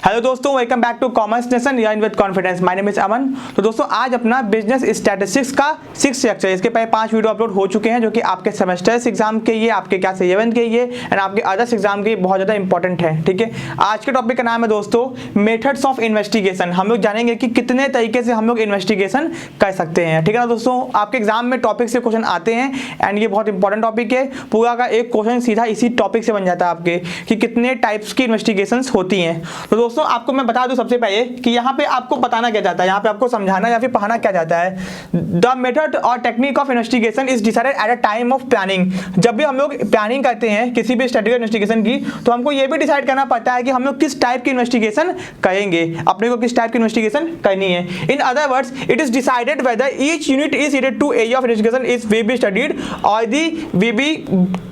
Hello दोस्तों, welcome back to commerce nation या with confidence. My name is Aman. तो दोस्तों आज अपना बिजनेस स्टैटिस्टिक्स का 6th लेक्चर, इसके पहले 5 वीडियो अपलोड हो चुके हैं जो कि आपके सेमेस्टर्स एग्जाम के लिए, आपके क्या 7th के लिए एंड आपके अदर्स एग्जाम के लिए बहुत ज़्यादा इंपॉर्टेंट है। ठीक है, आज के टॉपिक का नाम है दोस्तों मेथड्स ऑफ इन्वेस्टिगेशन। हम लोग जानेंगे कि कितने तरीके से हम लोग इन्वेस्टिगेशन कर सकते हैं। ठीक है ना दोस्तों, आपके एग्जाम में टॉपिक से क्वेश्चन आते हैं एंड ये बहुत इंपॉर्टेंट टॉपिक है। पूरा का एक क्वेश्चन सीधा इसी टॉपिक से बन जाता है आपके कि कितने टाइप्स की इन्वेस्टिगेशंस होती हैं। तो दोस्तों आपको मैं बता दूं सबसे पहले कि यहाँ पे आपको बताना क्या जाता है, यहाँ पे आपको समझाना या फिर पढ़ाना क्या जाता है। द मेथड और technique of investigation is decided at a time of planning. जब भी हम लोग प्लानिंग करते हैं किसी भी स्टडी इन्वेस्टिगेशन की, तो हमको ये भी डिसाइड करना पड़ता है कि हम लोग किस टाइप की इन्वेस्टिगेशन करेंगे, अपने को किस टाइप की इन्वेस्टिगेशन करनी है। In other words, it is decided whether each unit is related to area of investigation is we be studied और the we be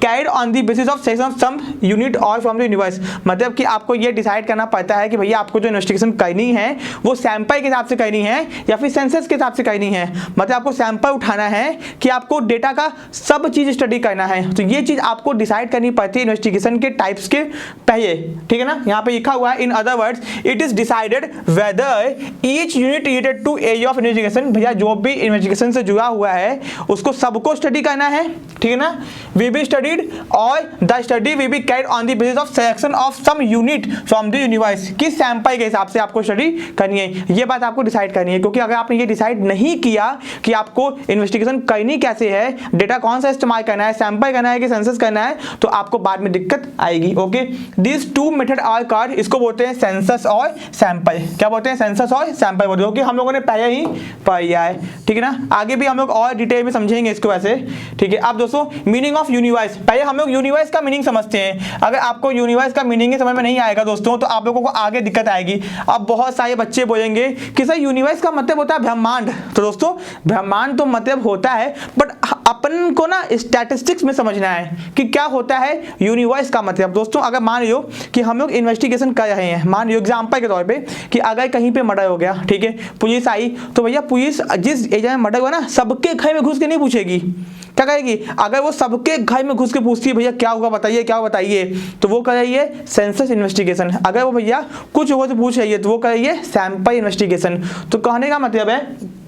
carried on the basis of section of some unit और from the universe. मतलब कि आपको ये decide करना पड़ता है कि भैया आपको जो इन्वेस्टिगेशन करनी है वो सैंपल के हिसाब से करनी है या फिर सेंसस के हिसाब से करनी है। मतलब आपको सैंपल उठाना है कि आपको डेटा का सब चीज स्टडी करना है। तो ये चीज आपको डिसाइड करनी पड़ती है इन्वेस्टिगेशन के टाइप्स के पहले। ठीक है ना, यहाँ पे लिखा हुआ है in other words it is decided whether each unit related to area of investigation. भैया जो भी इन्वेस्टिगेशन से जुड़ा हुआ है उसको सबको स्टडी करना है। ठीक है ना, वी बी स्टडीड और the study we be carried on the basis of selection of some unit from the universe. किस सैंपल के हिसाब से आपको स्टडी करनी है, ये बात आपको डिसाइड करनी है। क्योंकि अगर आपने ये डिसाइड नहीं किया कि आपको इन्वेस्टिगेशन करनी कैसे है, डेटा कौन सा इस्तेमाल करना है, सैंपल करना है कि सेंसस करना है, तो आपको बाद में दिक्कत आएगी। Okay, this two method are called, इसको बोलते हैं सेंसस और सैंपल। क्या बोलते हैं? सेंसस और सैंपल बोलते हैं, क्योंकि हम लोगों ने पहले ही पढ़ लिया है। ठीक है ना, आगे भी हम लोग और डिटेल में समझेंगे इसको वैसे। ठीक है, अब दोस्तों मीनिंग ऑफ यूनिवर्स, पहले हम लोग यूनिवर्स का मीनिंग समझते हैं। अगर आपको यूनिवर्स का मीनिंग समझ में नहीं आएगा दोस्तों, तो आप लोगों को आगे दिक्कत आएगी। अब बहुत सारे बच्चे बोलेंगे कि सर यूनिवर्स का मतलब होता है ब्रह्मांड। तो दोस्तों ब्रह्मांड तो मतलब होता है, बट अपन को ना स्टैटिस्टिक्स में समझना है कि क्या होता है यूनिवर्स का मतलब। दोस्तों अगर मान लो कि हम लोग इन्वेस्टिगेशन कर रहे हैं, मान लो एग्जांपल के तौर पे कि अगर कहीं पे मर्डर हो गया, ठीक है, पुलिस आई, तो भैया पुलिस जिस एरिया में मर्डर हुआ ना, सबके घर में घुस के नहीं पूछेगी। क्या करेगी? अगर वो सबके घर में घुस के पूछती है भैया क्या हुआ बताइए, क्या हुआ बताइए, तो वो कर रही है सेंसस इन्वेस्टिगेशन। अगर वो भैया कुछ लोगों से पूछ रही है तो वो कर रही है सैंपल इन्वेस्टिगेशन। तो कहने का मतलब है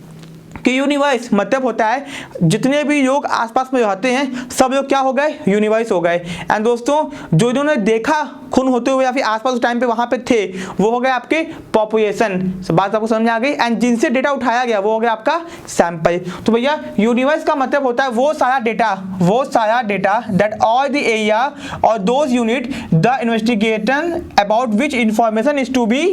कि यूनिवर्स मतलब होता है जितने भी लोग आसपास में रहते हैं सब लोग क्या हो गए? यूनिवर्स हो गए। एंड दोस्तों जो जिन्होंने देखा खून होते हुए या फिर आसपास उस टाइम पे वहां पे थे, वो हो गए आपके पॉपुलेशन। बात आपको समझ में आ गई। एंड जिनसे डेटा उठाया गया वो हो गया आपका सैंपल। तो भैया यूनिवर्स का मतलब होता है वो सारा data that all the area और those unit the investigation about which information is to be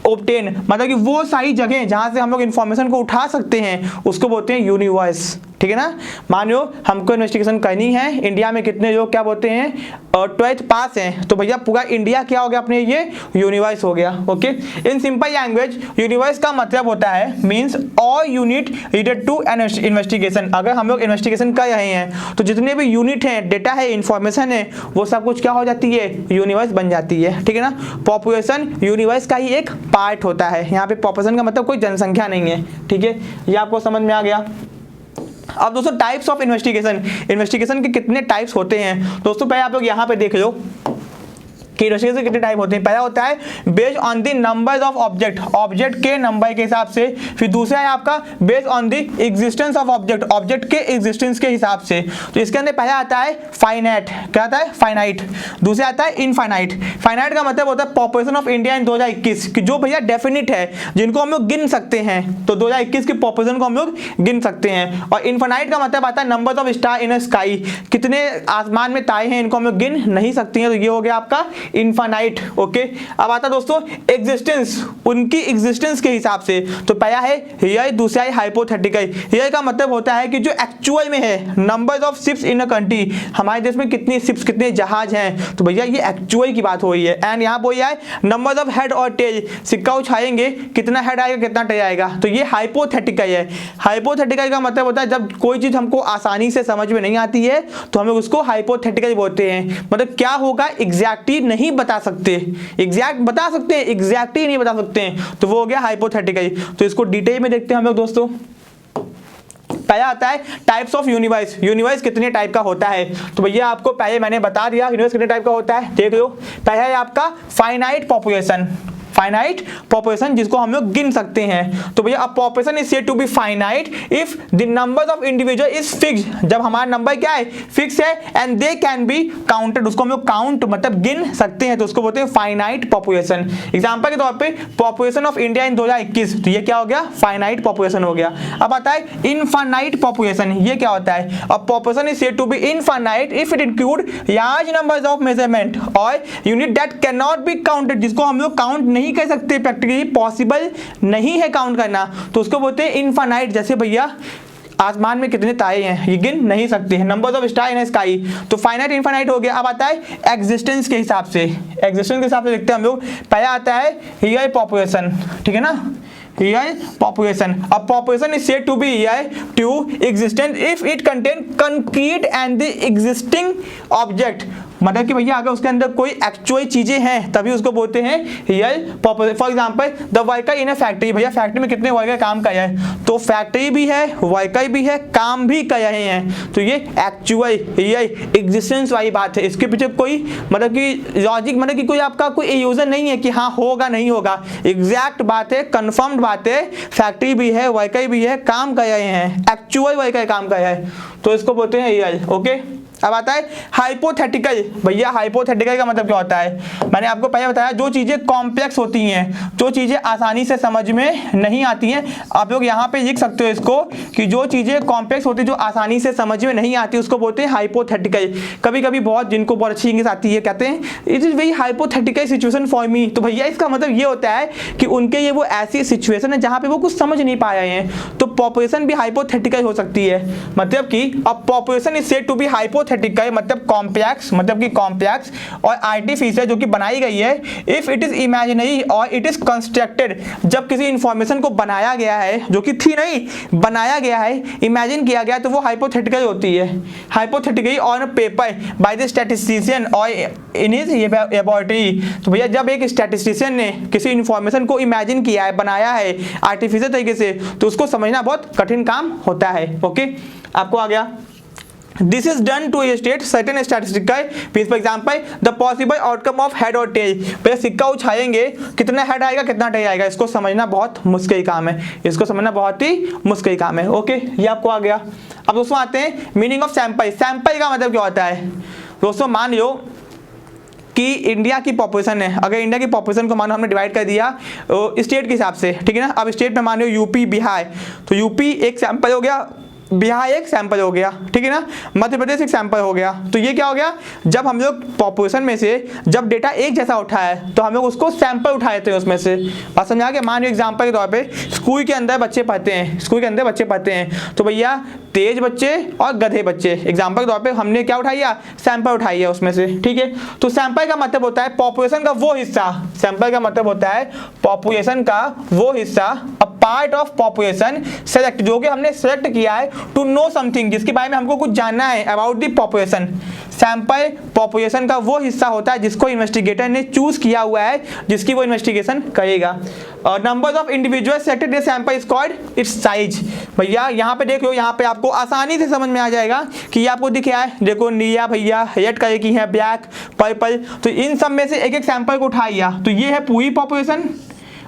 obtain. मतलब कि वो सारी जगह जहां से हम लोग इंफॉर्मेशन को उठा सकते हैं उसको बोलते हैं यूनिवर्स। ठीक है ना, मान लो हमको इन्वेस्टिगेशन करनी है, इंडिया में कितने लोग क्या बोलते हैं 12th पास हैं, तो भैया पूरा इंडिया क्या हो गया अपने ये यूनिवर्स हो गया। Okay, in simple language universe का मतलब होता है means all unit related to an investigation. अगर हम लोग इन्वेस्टिगेशन कर रहे हैं तो जितने भी यूनिट हैं, डेटा है, इंफॉर्मेशन है, वो सब कुछ क्या हो जाती है? यूनिवर्स बन जाती है। ठीक है ना, पॉपुलेशन यूनिवर्स का ही एक पार्ट होता है। यहाँ पे पॉपुलेशन का मतलब कोई जनसंख्या नहीं है। ठीक है, ये आपको समझ में आ गया। अब दोस्तों टाइप्स ऑफ इन्वेस्टिगेशन के कितने टाइप्स होते हैं दोस्तों, पहले आप लोग यहाँ पे देख लो कि इन्वेस्टिगेशन कितने टाइप होते हैं। पहला होता है based on the numbers of object के नंबर के हिसाब से। फिर दूसरा है आपका based on the existence of object के एग्जिस्टेंस के हिसाब से। तो इसके अंदर पहला आता है फाइनाइट। क्या आता है? फाइनाइट। दूसरा आता है इनफाइनाइट। फाइनाइट का मतलब होता है पॉपुलेशन ऑफ इंडिया इन 2021 कि जो भैया डेफिनिट है, जिनको हम लोग गिन सकते हैं। तो 2021 की पॉपुलेशन को हम लोग गिन सकते हैं। और इनफाइनाइट का मतलब आता है number of star in sky, कितने आसमान में तारे हैं, इनको हम लोग गिन नहीं सकते हैं। तो ये हो गया आपका इनफाइनाइट। ओके, अब आता दोस्तों एग्जिस्टेंस, उनकी एग्जिस्टेंस के हिसाब से। तो पहला है रियल, दूसरा है हाइपोथेटिकल। रियल का मतलब होता है कि जो एक्चुअल में है, number of ships in a country, हमारे देश में कितनी शिप्स, कितने जहाज हैं, तो भैया ये एक्चुअल की बात हो रही है। एंड यहाँ बोल है नंबर ऑफ हेड और टेल, सिक्का उछाएंगे कितना हेड आएगा कितना टेल आएगा, तो ये हाइपोथेटिकल है। हाइपोथेटिकल का मतलब होता है जब कोई चीज हमको आसानी से समझ में नहीं आती है तो हम लोग उसको हाइपोथेटिकल बोलते हैं। मतलब क्या होगा एग्जैक्टली नहीं बता सकते, एग्जैक्ट बता सकते हैं, एग्जैक्टली नहीं बता सकते हैं, तो वो हो गया हाइपोथेटिकल। तो इसको डिटेल में देखते हैं हम लोग दोस्तों। पहला आता है टाइप्स ऑफ यूनिवर्स। यूनिवर्स कितने टाइप का होता है, तो भैया आपको पहले मैंने बता दिया यूनिवर्स कितने टाइप का होता है, देख लो। पहला है आपका फाइनाइट पॉपुलेशन, फाइनाइट पॉपुलेशन जिसको हम लोग गिन सकते हैं। तो भैया a population is said to be finite if the number of individual is fixed, जब हमारा नंबर क्या है, फिक्स है, and they can be counted, उसको हम लोग काउंट मतलब गिन सकते हैं, तो उसको बोलते हैं फाइनाइट पॉपुलेशन। एग्जांपल के तौर पे पॉपुलेशन ऑफ इंडिया इन 2021, तो ये क्या हो गया, फाइनाइट पॉपुलेशन हो गया। अब आता है इनफाइनाइट पॉपुलेशन, ये क्या होता है, a population is said to be infinite if it include large numbers of measurement और unit that can not be counted, जिसको हम लोग काउंट नहीं कर सकते, प्रैक्टिकली पॉसिबल नहीं है काउंट करना, तो उसको बोलते हैं इनफाइनाइट। जैसे भैया आसमान में कितने तारे हैं ये गिन नहीं सकते हैं, numbers of star in sky, तो फाइनाइट इनफाइनाइट हो गया। अब आता है एग्जिस्टेंस के हिसाब से, एग्जिस्टेंस के हिसाब से देखते हैं हम लोग। पहला आता है रियल पॉपुलेशन, ठीक है ना, रियल पॉपुलेशन। अब population is said to be real to existence if it contain concrete and the existing object, मतलब कि भैया अगर उसके अंदर कोई एक्चुअल चीजें हैं तभी उसको बोलते हैं real population. For example the worker in a factory, भैया फैक्ट्री में कितने वर्कर काम कर रहे हैं, तो फैक्ट्री भी है, वर्कर भी है, काम भी कर रहे हैं, तो ये एक्चुअल रियल एग्जिस्टेंस वाली बात है। इसके पीछे कोई मतलब कि लॉजिक मतलब कि कोई आपका कोई इल्यूजन नहीं है कि हाँ होगा नहीं होगा, एग्जैक्ट बात है, कंफर्म्ड बात है, फैक्ट्री भी है, वर्कर भी है, काम कर रहे हैं, एक्चुअल वर्कर काम कर रहे हैं, तो इसको बोलते हैं रियल। ओके, अब आता है हाइपोथेटिकल। भैया हाइपोथेटिकल का मतलब क्या होता है, मैंने आपको पहले बताया जो चीजें कॉम्प्लेक्स होती हैं, जो चीजें आसानी से समझ में नहीं आती हैं, आप लोग यहाँ पे लिख सकते हो इसको कि जो चीजें कॉम्प्लेक्स होती है, जो आसानी से समझ में नहीं आती, उसको बोलते हैं हाइपोथेटिकल। कभी कभी बहुत जिनको बहुत अच्छी इंग्लिश आती है कहते हैं it is very hypothetical situation for me, तो भैया इसका मतलब ये होता है कि उनके ये वो ऐसी सिचुएशन है जहाँ पे वो कुछ समझ नहीं पा रहे हैं, तो पॉपुलेशन भी हाइपोथेटिकल हो सकती है। मतलब कि अब population is said to be hypothetical मतलब कॉम्प्लेक्स, मतलब कि कॉम्प्लेक्स और आर्टिफिशियल जो कि बनाई गई है, इफ इट इज इमेजिनरी और इट इज कंस्ट्रक्टेड, जब किसी इंफॉर्मेशन को बनाया गया है जो कि थी नहीं, बनाया गया है, इमेजिन किया गया, तो वो हाइपोथेटिकल होती है। Hypothetical on paper by the statistician और इन हिज लैबोरेटरी, तो भैया जब एक स्टैटिस्टिशियन ने किसी इंफॉर्मेशन को इमेजिन किया है, बनाया है आर्टिफिशियल तरीके से, तो उसको समझना बहुत कठिन काम होता है। ओके, आपको आ गया। This is done to state certain statistical means, for example, the possible outcome of head और tail। पहले सिक्का उछालेंगे, कितना हेड आएगा कितना टेल आएगा, इसको समझना बहुत मुश्किल काम है, इसको समझना बहुत ही मुश्किल काम है। ओके, ये आपको आ गया। अब दोस्तों आते हैं मीनिंग ऑफ सैंपल। सैंपल का मतलब क्या होता है दोस्तों, मान लो कि इंडिया की पॉपुलेशन है, अगर इंडिया की पॉपुलेशन को मानो हमने डिवाइड कर दिया स्टेट के हिसाब से, ठीक है ना। अब स्टेट में मान लो यूपी बिहार, तो यूपी एक सैंपल हो गया, बिहार एक सैंपल हो गया, ठीक है ना, मध्य प्रदेश एक सैंपल हो गया। तो ये क्या हो गया, जब हम लोग पॉपुलेशन में से जब डेटा एक जैसा उठाया है तो हम लोग उसको सैंपल उठाए थे उसमें से। बात समझ आ गया। मान लो एग्जांपल के तौर पे स्कूल के अंदर बच्चे पढ़ते हैं, स्कूल के अंदर बच्चे पढ़ते हैं, तो भैया तेज बच्चे और गधे बच्चे, एग्जाम्पल के तौर पे हमने क्या उठाया, सैंपल उठाई है उसमें से, ठीक है। तो सैंपल का मतलब होता है पॉपुलेशन का वो हिस्सा, सैंपल का मतलब होता है पॉपुलेशन का वो हिस्सा, a part of population select, जो कि हमने सेलेक्ट किया है टू नो समथिंग, जिसके बारे में हमको कुछ जानना है about the population. Sample population का वो हिस्सा होता है जिसको इन्वेस्टिगेटर ने चूज किया हुआ है, जिसकी वो इन्वेस्टिगेशन करेगा। और numbers of individual selected in sample is called its size. भैया यहाँ पे देख लो, यहाँ पे आपको आसानी से समझ में आ जाएगा कि ये आपको दिख रहा है, देखो नीला भैया रेड कलर की है, ब्लैक, पर्पल, तो इन सब में से एक एक सैंपल को उठाइए, तो ये है पूरी पॉपुलेशन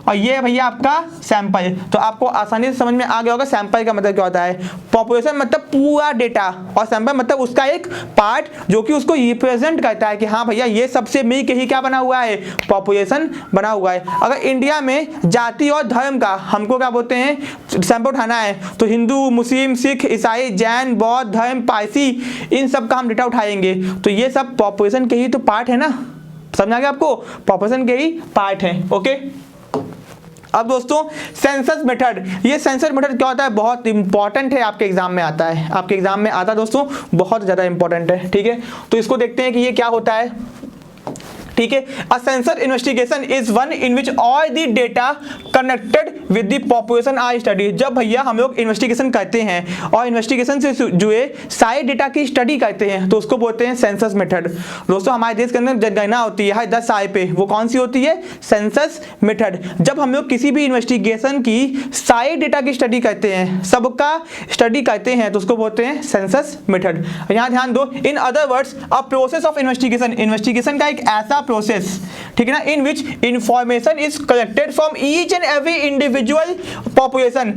और ये है भैया आपका सैंपल। तो आपको आसानी से समझ में आ गया होगा सैंपल का मतलब क्या होता है। पॉपुलेशन मतलब पूरा डेटा और सैंपल मतलब उसका एक पार्ट जो कि उसको रिप्रेजेंट करता है कि हाँ भैया ये सबसे मिलकर ही क्या बना हुआ है, पॉपुलेशन बना हुआ है। अगर इंडिया में जाति और धर्म का हमको क्या बोलते हैं, सैंपल उठाना है, तो हिंदू, मुस्लिम, सिख, ईसाई, जैन, बौद्ध धर्म, पारसी, इन सब का हम डेटा उठाएंगे, तो ये सब पॉपुलेशन के ही तो पार्ट है ना, समझ आ गया आपको, पॉपुलेशन के ही पार्ट है। ओके, अब दोस्तों सेंसस मेथड, ये सेंसस मेथड क्या होता है, बहुत इंपॉर्टेंट है, आपके एग्जाम में आता है, आपके एग्जाम में आता है दोस्तों, बहुत ज्यादा इंपॉर्टेंट है, ठीक है। तो इसको देखते हैं कि ये क्या होता है, ठीक है। A census investigation is one in which all the data connected with the population are study. जब भैया हम लोग इन्वेस्टिगेशन करते हैं और इन्वेस्टिगेशन से जुड़े सारे डेटा की स्टडी करते हैं, तो उसको बोलते हैं सेंसस मेथड। दोस्तों हमारे देश के अंदर जनगणना होती है हर 10 साल पे, वो कौन सी होती है, सेंसस मेथड। जब हम लोग किसी भी इन्वेस्टिगेशन की सारे डेटा की स्टडी करते हैं, सबका स्टडी करते हैं, तो उसको बोलते हैं सेंसस मेथड। यहाँ ध्यान दो, in other words a process of investigation, investigation का एक ऐसा प्रोसेस, ठीक है ना, in which information is collected from each and every individual population.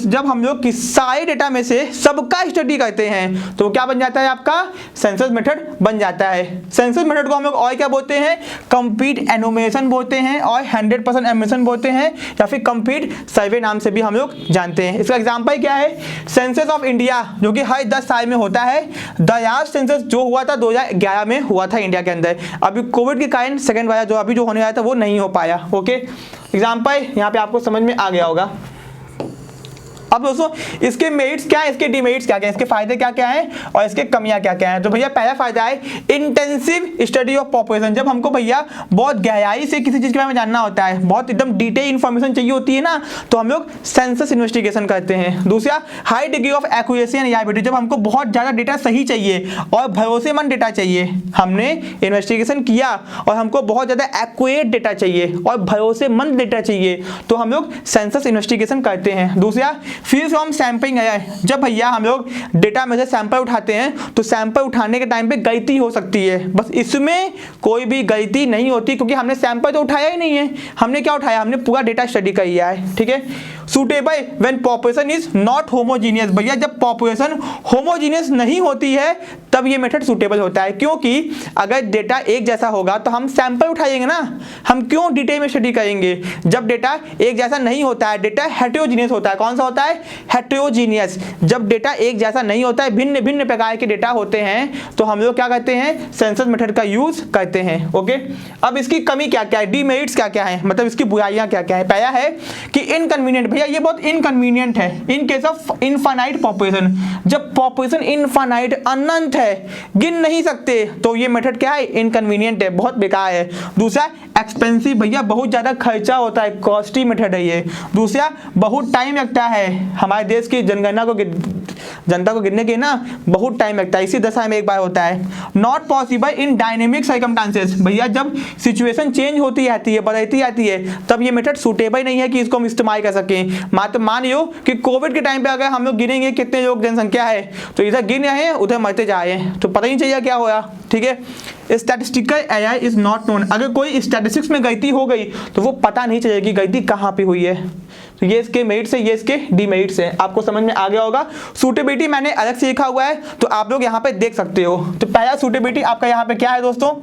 जब हम लोग की सारे डेटा में से सबका स्टडी करते हैं तो क्या बन जाता है, आपका सेंसस मेथड बन जाता है। सेंसस मेथड को हम लोग और क्या बोलते हैं, कंप्लीट एनुमरेशन बोलते हैं, और 100% एनुमरेशन बोलते हैं, या फिर कंप्लीट सर्वे नाम से भी हम लोग जानते हैं। इसका एग्जांपल क्या है, सेंसस ऑफ इंडिया जो कि हर 10 साल में होता है। द लास्ट सेंसस जो हुआ था 2011 में हुआ था इंडिया के अंदर। अभी कोविड के कारण सेकंड वाला जो अभी जो होने वाला था वो नहीं हो पाया। ओके, एग्जांपल यहाँ पे आपको समझ में आ गया होगा। अब दोस्तों इसके मेरिट्स क्या है, इसके डिमेरिट्स क्या क्या है, इसके फायदे क्या क्या हैं और इसके कमियां क्या क्या हैं। तो भैया पहला फायदा है इंटेंसिव स्टडी ऑफ पॉपुलेशन। जब हमको भैया बहुत गहराई से किसी चीज के बारे में जानना होता है, बहुत एकदम डिटेल इंफॉर्मेशन चाहिए होती है ना, तो हम लोग सेंसस इन्वेस्टिगेशन करते हैं। दूसरा, high degree of accuracy and reliability. जब हमको बहुत ज्यादा डेटा सही चाहिए और भरोसेमंद डेटा चाहिए, हमने इन्वेस्टिगेशन किया और हमको बहुत ज्यादा एक्यूरेट डेटा चाहिए और भरोसेमंद डेटा चाहिए, तो हम लोग सेंसस इन्वेस्टिगेशन करते हैं। दूसरा, फ्री फ्रॉम सैंपलिंग है। जब भैया हम लोग डेटा में से सैंपल उठाते हैं तो सैंपल उठाने के टाइम पे गलती हो सकती है, बस इसमें कोई भी गलती नहीं होती क्योंकि हमने सैंपल तो उठाया ही नहीं है। हमने क्या उठाया, हमने पूरा डेटा स्टडी किया है। ठीक है, suitable when population is not homogeneous. भैया जब पॉपुलेशन होमोजीनियस नहीं होती है तब ये मेथड सुटेबल होता है, क्योंकि अगर डेटा एक जैसा होगा तो हम सैंपल उठाएंगे ना, हम क्यों डिटेल में स्टडी करेंगे। जब डेटा एक जैसा नहीं होता है, डेटा हेटेरोजीनियस होता है। कौन सा होता है, हेटेरोजीनियस। जब डेटा एक जैसा नहीं होता है, भिन्न भिन्न प्रकार के डेटा होते हैं, तो हम लोग क्या करते हैं, सेंसस मेथड का यूज करते हैं। ओके, अब इसकी कमी क्या क्या है, डीमेरिट्स क्या क्या है, मतलब इसकी बुराइयां क्या क्या है। पहला है कि इनकन्वीनियंट। भैया ये बहुत इनकन्वीनियंट है इन केस ऑफ इनफाइनाइट पॉपुलेशन। जब पॉपुलेशन इनफाइनाइट अनंत है, गिन नहीं सकते, तो ये मेथड क्या है, इनकन्वीनियंट है, बहुत बेकार है। दूसरा, एक्सपेंसिव। भैया बहुत ज्यादा खर्चा होता है, कॉस्टली मेथड है ये। दूसरा, बहुत टाइम लगता है, हमारे देश की जनगणना को जनता को गिनने के ना बहुत टाइम लगता है, इसी दशा में एक बार होता है। Not possible in dynamic circumstances. भैया जब सिचुएशन चेंज होती रहती है, बदलती आती है, तब ये मेथड सूटेबल नहीं है कि इसको हम इस्तेमाल कर सकें। मात्र मान लो कि कोविड के टाइम पे अगर हम लोग गिनेंगे कितने लोग जनसंख्या है, तो इधर गिन रहे हैं उधर मरते जा रहे हैं, तो पता ही नहीं चाहिए क्या होया। ठीक है, statistical error is not known. अगर कोई स्टैटिस्टिक्स में गलती हो गई तो वो पता नहीं चलेगी गलती कहाँ पे हुई है। तो ये इसके मेरिट्स है, ये इसके डीमेरिट्स है। आपको समझ में आ गया होगा। सूटेबिलिटी मैंने अलग से लिखा हुआ है, तो आप लोग यहाँ पे देख सकते हो। तो पहला सूटेबिलिटी आपका यहाँ पे क्या है दोस्तों,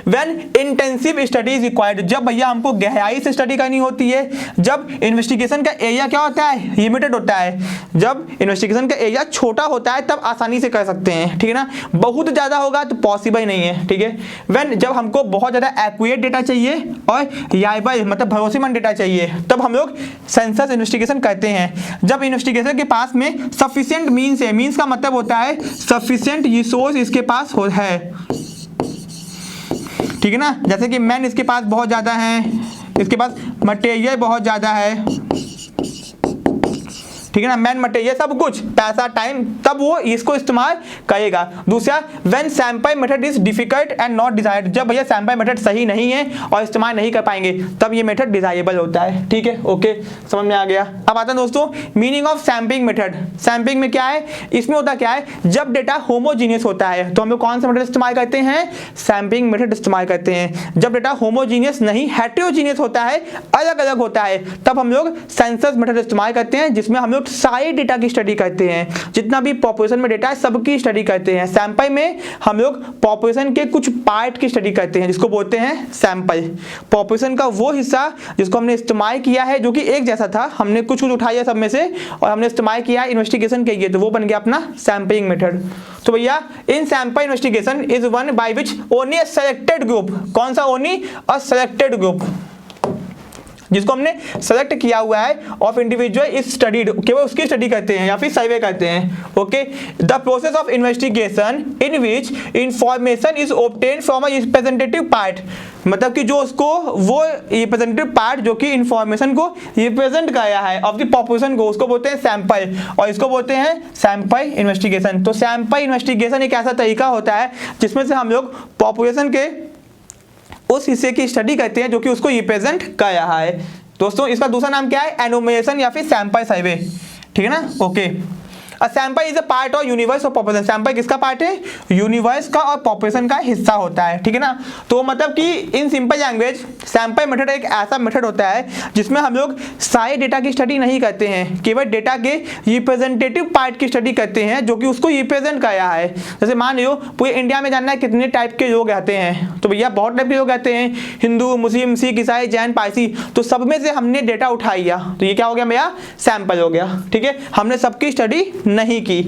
When intensive study is required। जब भैया हमको गहराई से स्टडी करनी होती है, जब इन्वेस्टिगेशन का एरिया क्या होता है, लिमिटेड होता है। जब इन्वेस्टिगेशन का एरिया छोटा होता है तब आसानी से कर सकते हैं, ठीक है ना। बहुत ज्यादा होगा तो पॉसिबल नहीं है, ठीक है। When जब हमको बहुत ज्यादा एक्यूरेट डेटा चाहिए और रिलायबल मतलब भरोसेमंद डेटा चाहिए, तब हम लोग सेंसस इन्वेस्टिगेशन करते हैं। जब इन्वेस्टिगेशन के पास में सफिशिएंट मीन्स है, मीन्स का मतलब होता है सफिशिएंट रिसोर्स इसके पास है, ठीक है ना। जैसे कि मैन इसके पास बहुत ज़्यादा है, इसके पास मटेरियल बहुत ज़्यादा है, ठीक है ना, मैन मटेरियल सब कुछ, पैसा टाइम, तब वो इसको इस्तेमाल करेगा। दूसरा, when sample method is difficult and not desired. जब भैया सैंपल मेथड सही नहीं है और इस्तेमाल नहीं कर पाएंगे तब ये मेथड डिजायरेबल होता है, ठीक है। ओके, समझ में आ गया। अब आता है दोस्तों meaning of sampling method. Sampling में क्या है, इसमें होता क्या है, जब डेटा होमोजीनियस होता है तो हम लोग कौन सा मेथड इस्तेमाल करते हैं, सैंपलिंग मेथड इस्तेमाल करते हैं। जब डेटा होमोजीनियस नहीं हेटेरोजीनियस होता है, अलग अलग होता है, तब हम लोग सेंसस मेथड इस्तेमाल करते हैं, जिसमें हम लोग सारे डेटा की स्टडी करते हैं। जितना भी पॉपुलेशन में डेटा है सबकी स्टडी करते हैं। सैंपल में हम लोग पॉपुलेशन के कुछ पार्ट की स्टडी करते हैं, जिसको बोलते हैं सैंपल। पॉपुलेशन का वो हिस्सा जिसको हमने इस्तेमाल किया है, जो कि एक जैसा था, हमने कुछ कुछ उठाया सब में से और हमने इस्तेमाल किया है इन्वेस्टिगेशन के लिए, तो वो बन गया अपना सैंपलिंग मेथड। तो भैया इन sample investigation is one by which only a selected group, कौन सा, ओनली अ सेलेक्टेड ग्रुप, जिसको हमने सेलेक्ट किया हुआ है ऑफ इंडिविजुअल इज स्टडीड, केवल उसकी स्टडी करते हैं या फिर सर्वे करते हैं। Okay, the process of investigation in which information is obtain from a representative part, मतलब कि जो उसको वो रिप्रेजेंटेटिव पार्ट जो कि इंफॉर्मेशन को रिप्रेजेंट कराया है ऑफ द पॉपुलेशन को, उसको बोलते हैं सैंपल, और इसको बोलते हैं सैंपल इन्वेस्टिगेशन। तो सैंपल इन्वेस्टिगेशन एक ऐसा तरीका होता है जिसमें से हम लोग पॉपुलेशन के उस हिस्से की स्टडी करते हैं जो कि उसको रिप्रेजेंट कर रहा है। दोस्तों इसका दूसरा नाम क्या है, एनुमरेशन या फिर सैंपल सर्वे, ठीक है ना। Okay, sample is a part of universe of population. Sample किसका पार्ट है? यूनिवर्स का और पॉपुलेशन का हिस्सा होता है, ठीक है ना। तो मतलब कि इन सिंपल लैंग्वेज सैंपल मेथड एक ऐसा मेथड होता है जिसमें हम लोग सारे डेटा की स्टडी नहीं करते हैं, केवल डेटा के रिप्रेजेंटेटिव पार्ट की स्टडी करते हैं जो कि उसको रिप्रेजेंट कर रहा है। जैसे मान लो पूरे इंडिया में जानना है कितने टाइप के लोग रहते हैं, तो भैया बहुत टाइप के लोग रहते हैं, हिंदू, मुस्लिम, सिख, ईसाई, जैन, पारसी। तो सब में से हमने डेटा उठा लिया, तो ये क्या हो गया भैया? सैंपल हो गया, ठीक है। हमने सबकी स्टडी नहीं की।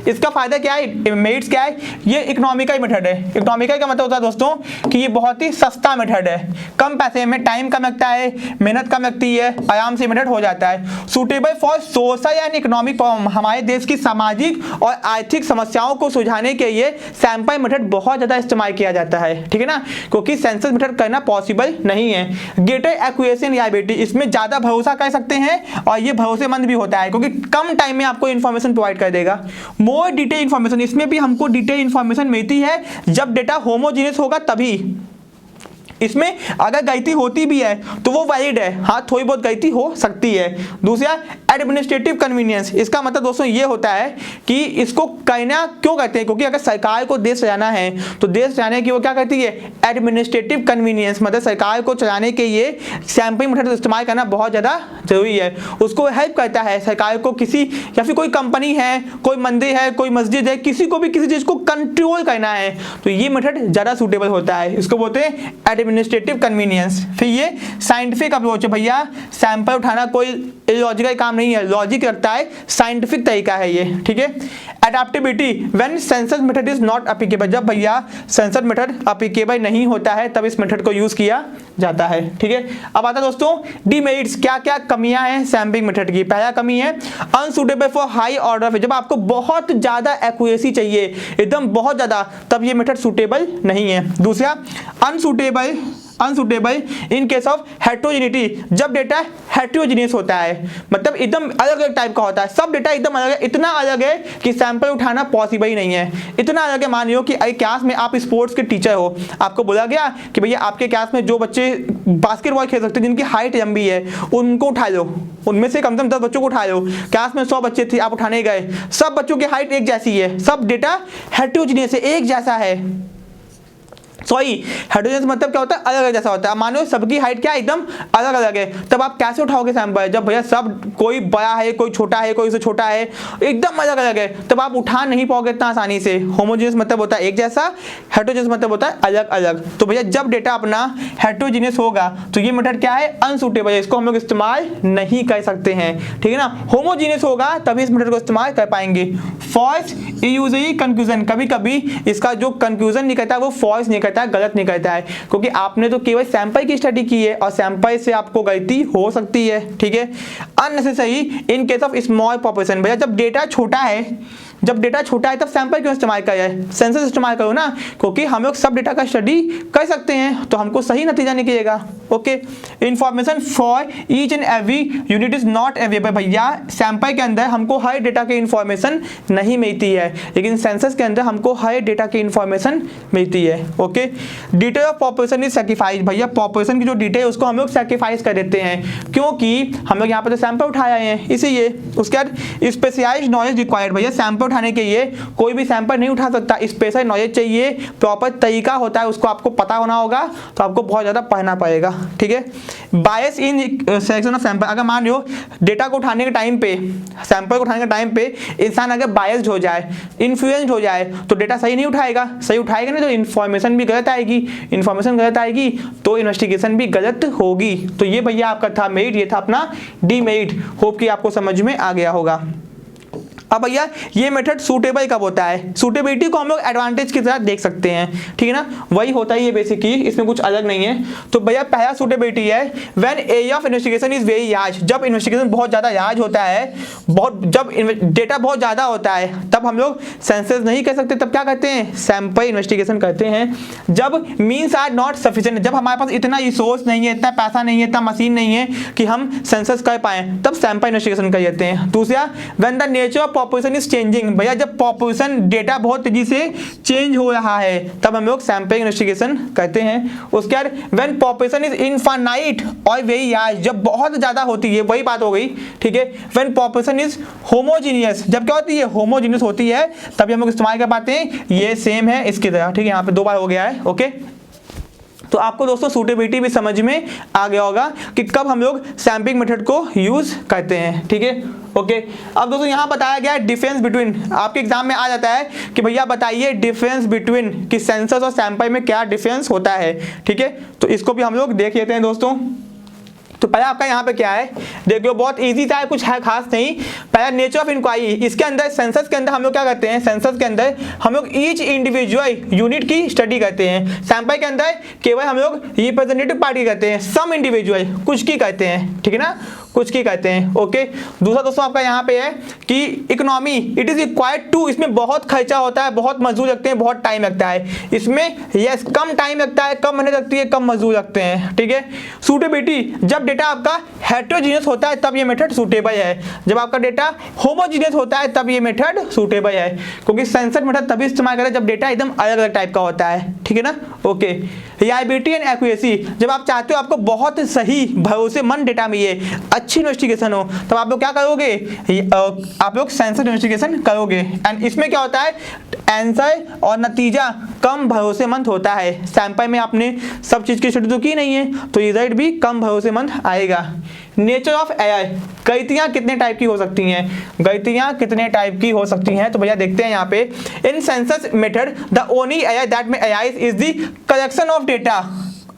इसका फायदा क्या है? मेरिट्स क्या है? ये इकोनॉमिकल मेथड है। इकोनॉमिकल का मतलब होता है दोस्तों कि ये बहुत ही सस्ता मेथड है, कम पैसे में, टाइम कम लगता है, मेहनत कम लगती है, आराम से मेथड हो जाता है। Suitable for social and economic problem, हमारे देश की सामाजिक और आर्थिक समस्याओं को सुलझाने के लिए सैंपल मेथड बहुत ज्यादा इस्तेमाल किया जाता है, ठीक है ना, क्योंकि सेंसस मेथड करना पॉसिबल नहीं है। ग्रेटर एक्यूरेसी एंड रिलायबिलिटी, इसमें ज्यादा भरोसा कर सकते हैं और ये भरोसेमंद भी होता है क्योंकि कम टाइम में आपको इन्फॉर्मेशन प्रोवाइड कर देगा। मोर डिटेल इन्फॉर्मेशन, इसमें भी हमको डिटेल इन्फॉर्मेशन मिलती है जब डेटा होमोजीनियस होगा तभी। इसमें अगर गलती होती भी है तो वो वैलिड है, हाँ थोड़ी बहुत गलती हो सकती है। दूसरा एडमिनिस्ट्रेटिव कन्वीनियंस, इसका मतलब दोस्तों ये होता है कि इसको करना क्यों करते हैं, क्योंकि अगर सरकार को देश चलाना है तो देश चलाने की वो क्या करती है? एडमिनिस्ट्रेटिव कन्वीनियंस, मतलब सरकार को चलाने के लिए सैंपलिंग मेथड इस्तेमाल करना बहुत ज़्यादा जरूरी है। उसको हेल्प करता है सरकार को, किसी या फिर कोई कंपनी है, कोई मंदिर है, कोई मस्जिद है, किसी को भी किसी चीज़ को कंट्रोल करना है तो ये मेथड ज़्यादा सूटेबल होता है। इसको बोलते हैं एडमिनिस्ट्रेटिव कन्वीनियंस। फिर ये साइंटिफिक अप्रोच है, भैया सैंपल उठाना कोई इलॉजिकल काम नहीं है, लॉजिक रखता है, साइंटिफिक तरीका है ये, ठीक है। Adaptability, when census method is not applicable, जब भैया सेंसस मेथड एप्लीकेबल नहीं होता है तब इस मेथड को यूज किया जाता है, ठीक है। अब आता दोस्तों डीमेरिट्स, क्या क्या कमियां हैं सैंपलिंग मेथड की। पहला कमी है अनसुटेबल फॉर हाई ऑर्डर, जब आपको बहुत ज्यादा एक्यूरेसी चाहिए, एकदम बहुत ज्यादा, तब ये मेथड सुटेबल नहीं है। दूसरा unsuitable in case of heterogeneity, जब डेटा हेट्रोजीनियस होता है, मतलब एकदम अलग अलग टाइप का होता है, सब डेटा एकदम अलग है, इतना अलग है कि सैंपल उठाना पॉसिबल ही नहीं है। इतना अलग है, मान लो कि क्लास में आप स्पोर्ट्स के टीचर हो, आपको बोला गया कि भैया आपके क्लास में जो बच्चे बास्केटबॉल खेल सकते हैं, जिनकी हाइट लंबी है, उनको उठा लो, उनमें से कम से कम 10 बच्चों को उठा लो। क्लास में 100 बच्चे थे, आप उठाने गए, सब बच्चों की हाइट एक जैसी है, सब डेटा हेट्रोजीनियस है, एक जैसा है। सॉरी, हेट्रोजेनियस मतलब क्या होता है? अलग अलग जैसा होता है। मानो सबकी हाइट क्या एकदम अलग अलग है, तब आप कैसे उठाओगे सैंपल? जब भैया सब कोई बड़ा है, कोई छोटा है, कोई से छोटा है, एकदम अलग अलग है, तब आप उठा नहीं पाओगे इतना आसानी से। होमोजेनियस मतलब होता है एक जैसा, हेट्रोजेनियस मतलब होता है अलग अलग। तो भैया जब डेटा अपना हेट्रोजेनियस होगा तो ये मेथड क्या है? अनसूटेबल है, इसको हम लोग इस्तेमाल नहीं कर सकते हैं, ठीक है ना। होमोजेनियस होगा तभी इस मेथड को इस्तेमाल कर पाएंगे। फॉल्स यूजुअली कंक्लूजन, कभी कभी इसका जो कंक्लूजन निकलता है वो फॉल्स निकलता है, गलत निकलता है, क्योंकि आपने तो केवल सैंपल की स्टडी की है और सैंपल से आपको गलती हो सकती है, ठीक है। Unnecessary in case of small population, भैया जब डेटा छोटा है, तब सैंपल क्यों इस्तेमाल किया जाए? सेंसस इस्तेमाल करो ना, क्योंकि हम लोग सब डेटा का स्टडी कर सकते हैं तो हमको सही नतीजा निकलेगा। Okay, information for each and every unit is not available, भैया सैंपल के अंदर हमको हर डेटा की इंफॉर्मेशन नहीं मिलती है, लेकिन सेंसस के अंदर हमको हर डेटा की इंफॉर्मेशन मिलती है। Okay, detail of population is sacrifice, भैया पॉपुलेशन की जो डिटेल है उसको हम लोग सैक्रिफाइस कर देते हैं, क्योंकि हम लोग यहाँ पर तो सैंपल उठाए हैं इसीलिए। उसके बाद स्पेशलाइज्ड नॉलेज रिक्वायर्ड, भैया सैंपल उठाने के लिए कोई भी सैंपल नहीं उठा सकता, स्पेशल नॉलेज चाहिए, प्रॉपर तरीका होता है, उसको आपको पता होना होगा, तो आपको बहुत ज्यादा पढ़ना पड़ेगा, ठीक है। बायस इन सिलेक्शन ऑफ सैंपल, अगर मान लो डेटा को उठाने के टाइम पे, सैंपल को उठाने के टाइम पे इंसान अगर बायस्ड हो जाए, इन्फ्लुएंस्ड हो जाए, तो डेटा सही नहीं उठाएगा, सही उठाएगा नहीं तो इन्फॉर्मेशन भी गलत आएगी, इन्फॉर्मेशन गलत आएगी तो इन्वेस्टिगेशन भी गलत होगी। तो ये भैया आपका था मेरिट, ये था अपना डीमेरिट। होप कि आपको समझ में आ गया होगा। अब भैया ये मेथड सूटेबल कब होता है? सूटेबिलिटी को हम लोग एडवांटेज की तरह देख सकते हैं, ठीक है ना, वही होता है ये बेसिकली, इसमें कुछ अलग नहीं है। तो भैया पहला सूटेबिलिटी है when area of investigation is very large, जब इन्वेस्टिगेशन बहुत ज्यादा लार्ज होता है, जब डेटा बहुत ज्यादा होता है, तब हम लोग सेंसस नहीं कर सकते, तब क्या करते हैं? सैंपल इन्वेस्टिगेशन करते हैं। जब मीन्स आर नॉट सफिशिएंट, जब हमारे पास इतना रिसोर्स नहीं है, इतना पैसा नहीं है, इतना मशीन नहीं है कि हम सेंसस कर पाए, तब सैंपल इन्वेस्टिगेशन कर लेते हैं। दूसरा, when the nature of population is changing, भैया जब पॉपुलेशन डेटा बहुत तेजी से चेंज हो रहा है तब हम लोग सैंपलिंग इन्वेस्टिगेशन कहते हैं। उसके बाद व्हेन पॉपुलेशन इज इनफाइनाइट और वेरी लार्ज, जब बहुत ज्यादा होती है, वही बात हो गई, ठीक है। व्हेन पॉपुलेशन इज होमोजीनियस, जब क्या होती है, होमोजीनियस होती है, तभी हम लोग इस्तेमाल कर पाते हैं ये सेम है इसकी तरह, ठीक है। यहाँ पे 2 बार हो गया है, ओके। तो आपको दोस्तों सूटेबिलिटी भी समझ में आ गया होगा कि कब हम लोग सैंपलिंग मेथड को यूज करते हैं, ठीक है, ओके। अब दोस्तों यहाँ बताया गया है डिफरेंस बिटवीन, आपके एग्जाम में आ जाता है कि भैया बताइए डिफरेंस बिटवीन कि सेंसस और सैंपल में क्या डिफरेंस होता है, ठीक है। तो इसको भी हम लोग देख लेते हैं दोस्तों। तो पहला आपका यहाँ पे क्या है, देखिए बहुत इजी था, कुछ है खास नहीं। पहला नेचर ऑफ इंक्वायरी, इसके अंदर सेंसस के अंदर हम लोग क्या करते हैं, सेंसस के अंदर हम लोग ईच इंडिविजुअल यूनिट की स्टडी करते हैं। सैंपल के अंदर केवल हम लोग रिप्रेजेंटेटिव पार्टी करते हैं, सम इंडिविजुअल कुछ की करते हैं, ठीक है ना, कुछ की कहते हैं, ओके। दूसरा दोस्तों आपका यहाँ पे है कि economy, it is required to, इसमें बहुत खर्चा होता है, बहुत मजदूर लगते हैं, बहुत टाइम लगता है इसमें, यस कम टाइम लगता है, कम मेहनत लगती है, कम मजदूर लगते हैं, ठीक है। सूटेबिलिटी, जब डेटा आपका हेटेरोजीनियस होता है तब ये मेथड सूटेबल है, जब आपका डेटा होमोजीनियस होता है तब ये मेथड सूटेबल है, क्योंकि सेंसर मेथड तभी इस्तेमाल करें जब डेटा एकदम अलग अलग टाइप का होता है, ठीक है ना, ओके। रिलायबिलिटी एंड एक्यूरेसी, जब आप चाहते हो आपको बहुत सही भरोसेमंद डेटा मिले, अच्छी इन्वेस्टिगेशन हो, तब आप लोग क्या करोगे, आप लोग सेंसर इन्वेस्टिगेशन करोगे। एंड इसमें क्या होता है, आंसर और नतीजा कम भरोसेमंद होता है। सैंपल में आपने सब चीज की स्टडी तो की नहीं है, तो रिजल्ट भी कम भरोसेमंद आएगा। नेचर ऑफ एआई, गलतियां कितने टाइप की हो सकती हैं, गलतियां कितने टाइप की हो सकती हैं, तो भैया देखते हैं यहाँ पे। In census method the only AI that में AI is the collection of data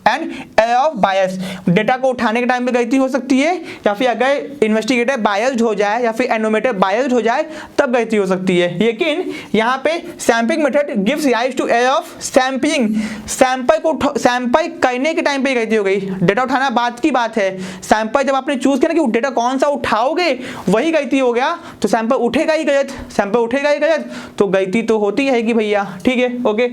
and error of bias, data को उठाने के टाइम पे गलती हो सकती है, या फिर अगर इन्वेस्टिगेटर बायस्ड हो जाए या फिर एनोमेटर बायस्ड हो जाए तब गलती हो सकती है। लेकिन यहाँ पे sampling method gives rise to error of sampling, sample करने के टाइम पे गलती हो गई, डेटा उठाना बात की बात है, सैंपल जब आपने चूज किया ना कि डेटा कौन सा उठाओगे वही गलती हो गया, तो सैंपल उठेगा ही गलत, सैंपल उठेगा ही गलत, तो गलती तो होती है कि भैया, ठीक है, okay.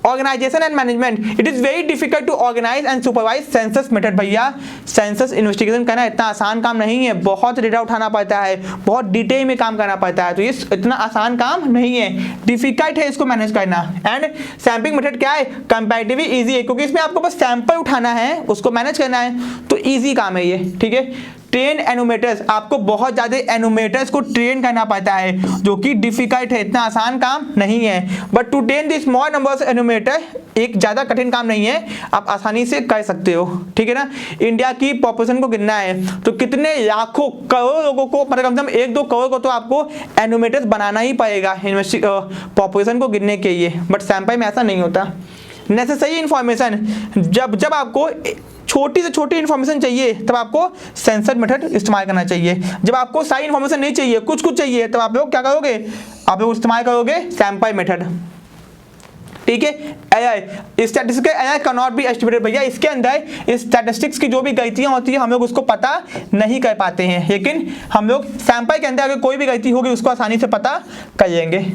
Organisation and management, it is very difficult to organise and supervise census method, भैया सेंसस इन्वेस्टिगेशन करना इतना आसान काम नहीं है, बहुत डेटा उठाना पड़ता है, बहुत डिटेल में काम करना पड़ता है, तो ये इतना आसान काम नहीं है, डिफिकल्ट है इसको मैनेज करना। एंड सैंपलिंग मेथड क्या है, कंपैरेटिवली इजी है, क्योंकि इसमें आपको बस सैंपल उठाना है, उसको मैनेज करना है, तो ईजी काम है ये, ठीक है। ट्रेन एनोमेटर्स, आपको बहुत ज्यादा एनोमेटर्स को ट्रेन करना पड़ता है, जो कि डिफिकल्ट है, इतना आसान काम नहीं है। But to train the small numbers enumerator एक ज्यादा कठिन काम नहीं है, आप आसानी से कर सकते हो, ठीक है ना। इंडिया की पॉपुलेशन को गिनना है तो कितने लाखों करोड़ लोगों को, मतलब कम से कम 1-2 करोड़ को तो आपको एनोमेटर्स बनाना ही पड़ेगा पॉपुलेशन को गिनने के लिए, बट सैंपल में ऐसा नहीं होता। नेसेसरी इंफॉर्मेशन, जब आपको छोटी से छोटी इन्फॉर्मेशन चाहिए तब आपको सेंसर मेथड इस्तेमाल करना चाहिए, जब आपको सारी इन्फॉर्मेशन नहीं चाहिए, कुछ कुछ चाहिए, तब आप लोग क्या करोगे, आप लोग इस्तेमाल करोगे सैंपल मेथड, ठीक है। AI statistical AI can not B estimated, भैया इसके अंदर स्टैटिस्टिक्स की जो भी गलतियां होती है हम लोग उसको पता नहीं कर पाते हैं, लेकिन हम लोग सैंपल के अंदर अगर कोई भी गलती होगी उसको आसानी से पता कर लेंगे।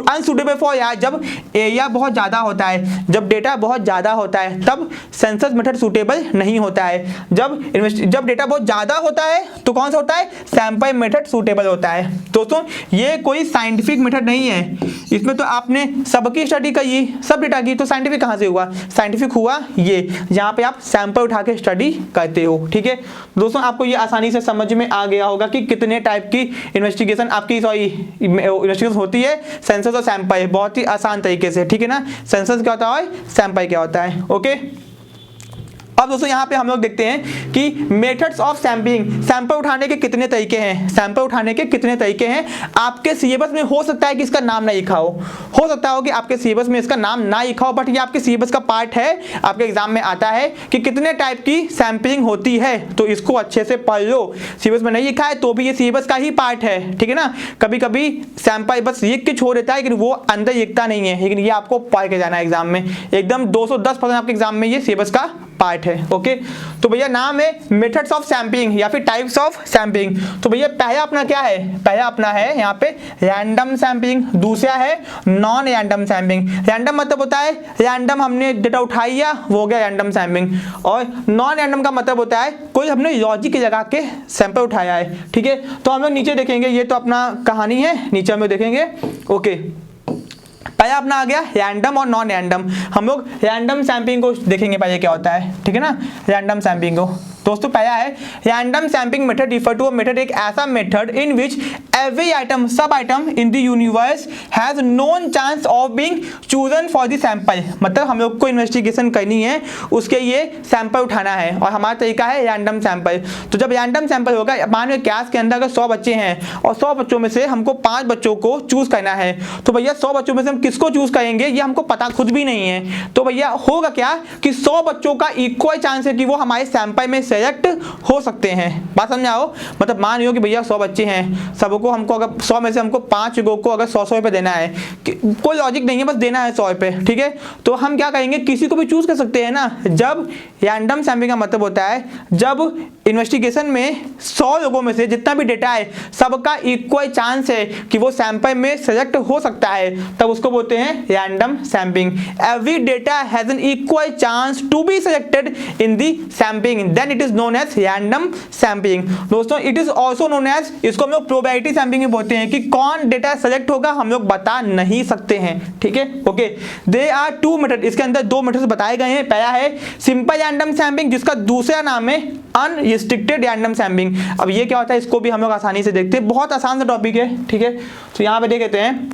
अनसुटेबल फॉर एआई, जब एरिया बहुत ज़्यादा होता है, जब डेटा बहुत ज़्यादा होता है तब सेंसस मेथड सूटेबल नहीं होता है, जब डेटा बहुत ज़्यादा होता है तो कौन सा होता है, सैंपल मेथड सूटेबल होता है। दोस्तों ये कोई साइंटिफिक मेथड नहीं है, इसमें तो आपने सबकी स्टडी करी, सब डेटा की, तो साइंटिफिक कहाँ से हुआ, साइंटिफिक हुआ ये जहाँ पे आप सैंपल उठा के स्टडी करते हो, ठीक है। दोस्तों आपको ये आसानी से समझ में आ गया होगा कि कितने टाइप की इन्वेस्टिगेशन आपकी इन्वेस्टिगेशन होती है, सेंसस और सैंपल, बहुत ही आसान तरीके से, ठीक है ना। सेंसस क्या होता है, सैंपल क्या होता है, ओके। अब दोस्तों यहाँ पे हम लोग देखते हैं कि मेथड्स ऑफ सैंपलिंग, सैंपल उठाने के कितने तरीके हैं, सैंपल उठाने के कितने तरीके हैं। आपके सिलेबस में हो सकता है कि इसका नाम ना लिखा हो सकता हो कि आपके सिलेबस में इसका नाम ना लिखा हो, बट ये आपके सिलेबस का पार्ट है, आपके एग्जाम में आता है कि कितने टाइप की सैंपलिंग होती है, तो इसको अच्छे से पढ़ लो। सिलेबस में नहीं लिखा है तो भी ये सिलेबस का ही पार्ट है, ठीक है ना। कभी कभी सैंपल बस लिख के छोड़ देता है लेकिन वो अंदर लिखता नहीं है, लेकिन ये आपको पढ़ के जाना है एग्जाम में, एकदम 210% आपके एग्जाम में ये सिलेबस का पार्ट है। ओके, तो भैया नाम है मेथड्स ऑफ सैम्पलिंग या फिर टाइप्स ऑफ सैम्पलिंग। तो भैया पहला अपना क्या है, पहला अपना है यहाँ पे रैंडम सैम्पलिंग, दूसरा है नॉन रैंडम सैम्पलिंग। रैंडम मतलब होता है रैंडम हमने डेटा उठाई या वो हो गया रैंडम सैम्पलिंग, और नॉन रैंडम का मतलब होता है कोई हमने लॉजिक लगा के सैंपल उठाया है। ठीक है, तो हम लोग नीचे देखेंगे, ये तो अपना कहानी है, नीचे हम लोग देखेंगे। ओके, पहला अपना आ गया रैंडम और नॉन रैंडम। हम लोग रैंडम सैम्पलिंग को देखेंगे पहले क्या होता है, ठीक है ना। रैंडम सैम्पलिंग को दोस्तों पहला है random sampling method refer to a method, एक ऐसा method in which every item सब item in the universe has known chance of being chosen for the sample. मतलब हम लोग को इन्वेस्टिगेशन करनी है, उसके ये सैंपल उठाना है और हमारा तरीका है रैंडम सैंपल। तो जब रैंडम सैंपल होगा, मान लो क्लास के अंदर अगर 100 बच्चे हैं और 100 बच्चों में से हमको 5 बच्चों को चूज करना है, तो भैया 100 बच्चों में से हम किसको चूज करेंगे ये हमको पता खुद भी नहीं है। तो भैया होगा क्या कि 100 बच्चों का इक्वल चांस है कि वो हमारे सैंपल में सेलेक्ट हो सकते हैं। बात समझ आओ, मतलब मान लो कि भैया 100 बच्चे हैं, सबको हमको अगर 100 में से हमको 5 लोगों को अगर 100 रुपए देना है, कोई लॉजिक नहीं है, बस देना है 100 रुपए। ठीक है, तो हम क्या करेंगे, किसी को भी चूज कर सकते हैं ना। जब रैंडम सैम्पलिंग का मतलब होता है जब इन्वेस्टिगेशन में 100 लोगों में से जितना भी डेटा है सबका इक्वल चांस है कि वो सैंपल में सेलेक्ट हो सकता है, तब उसको बोलते हैं random sampling. Every data has an equal chance to be selected in the sampling, then it is known as random sampling. दोस्तों it is also known as, इसको हम लोग प्रोबेबिलिटी सैम्पलिंग बोलते हैं कि कौन डेटा सेलेक्ट होगा हम लोग बता नहीं सकते हैं। ठीक है, okay, they are two method, इसके अंदर 2 मेथड बताए गए हैं। पहला है सिंपल रैंडम सैम्पलिंग, जिसका दूसरा नाम है अनरिस्ट्रिक्टेड रैंडम सैम्पलिंग। अब ये क्या होता है इसको भी हम लोग आसानी से देखते हैं, बहुत आसान सा टॉपिक है। ठीक है, तो यहाँ पे देख लेते हैं।